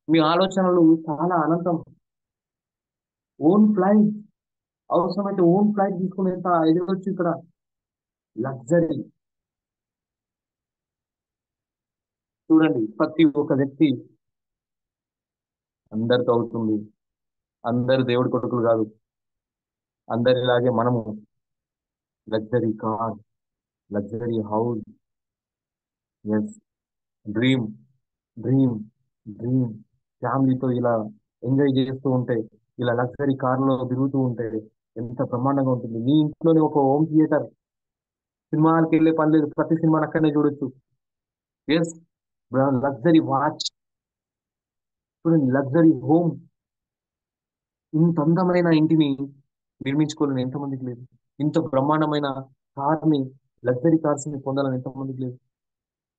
మీ ఆలోచనలు చాలా అనంతం. ఓన్ ఫ్లైట్, అవసరమైతే ఓన్ ఫ్లైట్ తీసుకుని ఎంత ఎదగొచ్చు ఇక్కడ. లగ్జరీ. చూడండి, ప్రతి ఒక్క వ్యక్తి అందరితో అవుతుంది. అందరు దేవుడి కొడుకులు కాదు. అందరిలాగే మనము luxury car, luxury house. Yes. Dream, dream, dream. ఫ్యామిలీతో ఇలా ఎంజాయ్ చేస్తూ ఉంటే, ఇలా లగ్జరీ కార్లో తిరుగుతూ ఉంటే ఎంత బ్రహ్మాండంగా ఉంటుంది. మీ ఇంట్లోనే ఒక హోమ్ థియేటర్. సినిమాకి వెళ్ళే పని లేదు, ప్రతి సినిమాని అక్కడనే చూడొచ్చు. ఎస్. లగ్జరీ వాచ్, చూడండి, లగ్జరీ హోమ్. ఇంత అందమైన ఇంటిని నిర్మించుకోవాలని ఎంతమందికి లేదు? ఇంత బ్రహ్మాండమైన కార్ని, లగ్జరీ కార్స్ ని పొందాలని ఎంతమందికి లేదు?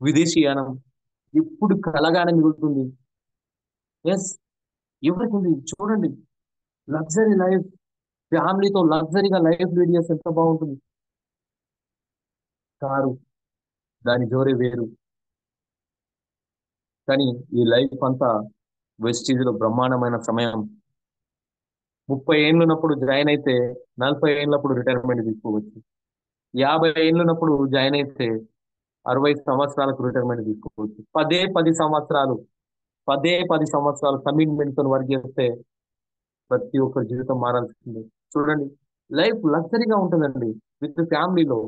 విదేశీయానం ఎప్పుడు కలగానే మిగులుతుంది. ఎస్, ఎవరికి ఉంది? చూడండి, లగ్జరీ లైఫ్, ఫ్యామిలీతో లగ్జరీగా లైఫ్ లీడ్ చేస్తే ఎంత బాగుంటుంది. కారు, దాని జోరే వేరు. కానీ ఈ లైఫ్ అంతా వెస్టీజ్ లో బ్రహ్మాండమైన సమయం. 30 ఏళ్ళున్నప్పుడు జాయిన్ అయితే 40 ఏళ్ళప్పుడు రిటైర్మెంట్ తీసుకోవచ్చు. 50 ఏళ్ళున్నప్పుడు జాయిన్ అయితే 60 సంవత్సరాలకు రిటైర్మెంట్ తీసుకోవచ్చు. 10 10 సంవత్సరాలు, 10 10 సంవత్సరాలు కమిట్మెంట్ తో వర్క్ చేస్తే ప్రతి ఒక్కరి జీవితం మారాల్సిందే. చూడండి, లైఫ్ లగ్జరీగా ఉంటుందండి. విత్ ఫ్యామిలీలో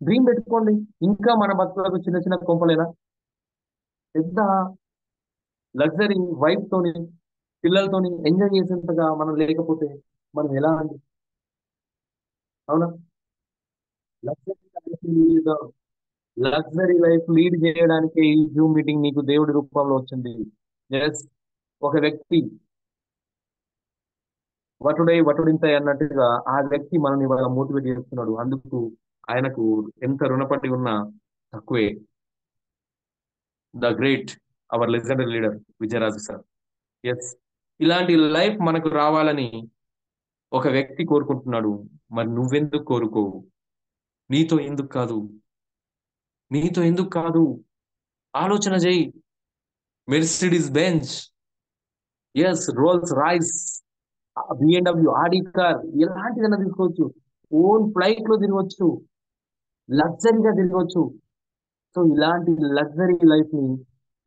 డ్రీమ్ పెట్టుకోండి. ఇంకా మన బతుకులకు చిన్న చిన్న కొంపలేనా? పెద్ద లగ్జరీ వైఫ్ తోని, పిల్లలతోని ఎంజాయ్ చేసేంతగా మనం లేకపోతే మనం ఎలా అండి? అవునా? లగ్జరీ లైఫ్ లీడ్ చేయడానికి ఈ జూమ్ మీటింగ్ నీకు దేవుడి రూపంలో వచ్చింది. ఎస్, ఒక వ్యక్తి వటుడై వటుడింతై అన్నట్టుగా ఆ వ్యక్తి మనల్ని ఇవాళ మోటివేట్ చేస్తున్నాడు. అందుకు ఆయనకు ఎంత రుణపడి ఉన్నా తక్కువే. The great, our legendary leader Vijayaraju sir. Yes, ఇలాంటి లైఫ్ మనకు రావాలని ఒక వ్యక్తి కోరుకుంటున్నాడు. మరి నువ్వెందుకు కోరుకోవు? నీతో ఎందుకు కాదు? నీతో ఎందుకు కాదు? ఆలోచన చేయి. Mercedes Benz, yes, Rolls Royce, BMW, Audi car, ఎలాంటిదైనా తీసుకోవచ్చు. ఓన్ ఫ్లైట్ లో తిరగవచ్చు, లగ్జరీగా తిరగవచ్చు. సో ఇలాంటి లగ్జరీ లైఫ్ ని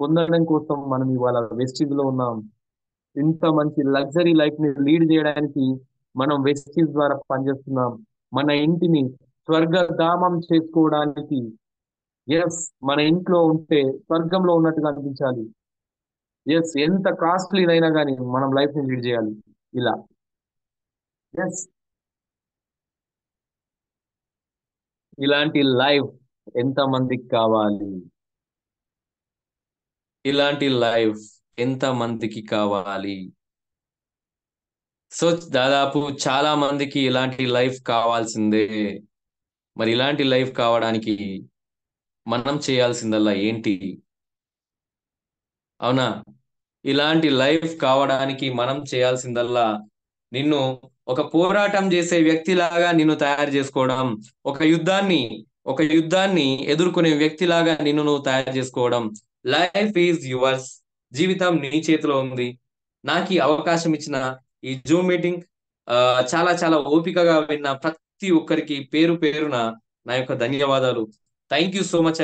పొందడం కోసం మనం ఇవాళ వెస్టీజ్ లో ఉన్నాం. ఇంత మంచి లగ్జరీ లైఫ్ ని లీడ్ చేయడానికి మనం వెస్టీజ్ ద్వారా పనిచేస్తున్నాం. మన ఇంటిని స్వర్గధామం చేసుకోవడానికి. ఎస్, మన ఇంట్లో ఉంటే స్వర్గంలో ఉన్నట్టుగా అనిపించాలి. ఎస్, ఎంత కాస్ట్లీనైనా కానీ మనం లైఫ్ ని లీడ్ చేయాలి ఇలా. ఎస్, ఇలాంటి లైఫ్ ఎంత మందికి కావాలి? ఇలాంటి లైఫ్ ఎంత మందికి కావాలి? సో దాదాపు చాలా మందికి ఇలాంటి లైఫ్ కావాల్సిందే. మరి ఇలాంటి లైఫ్ కావడానికి మనం చేయాల్సిందల్లా ఏంటి? అవునా? ఇలాంటి లైఫ్ కావడానికి మనం చేయాల్సిందల్లా నిన్ను ఒక పోరాటం చేసే వ్యక్తిలాగా నిన్ను తయారు చేసుకోవడం, ఒక యుద్ధాన్ని ఒక యుద్ధాన్ని ఎదుర్కొనే వ్యక్తిలాగా నిన్ను నువ్వు తయారు చేసుకోవడం. Life is yours. జీవితం నీ చేతిలో ఉంది. నాకు ఈ అవకాశం ఇచ్చిన ఈ జూమ్ మీటింగ్, చాలా చాలా ఓపికగా విన్న ప్రతి ఒక్కరికి పేరు పేరున నా యొక్క ధన్యవాదాలు. Thank you so much.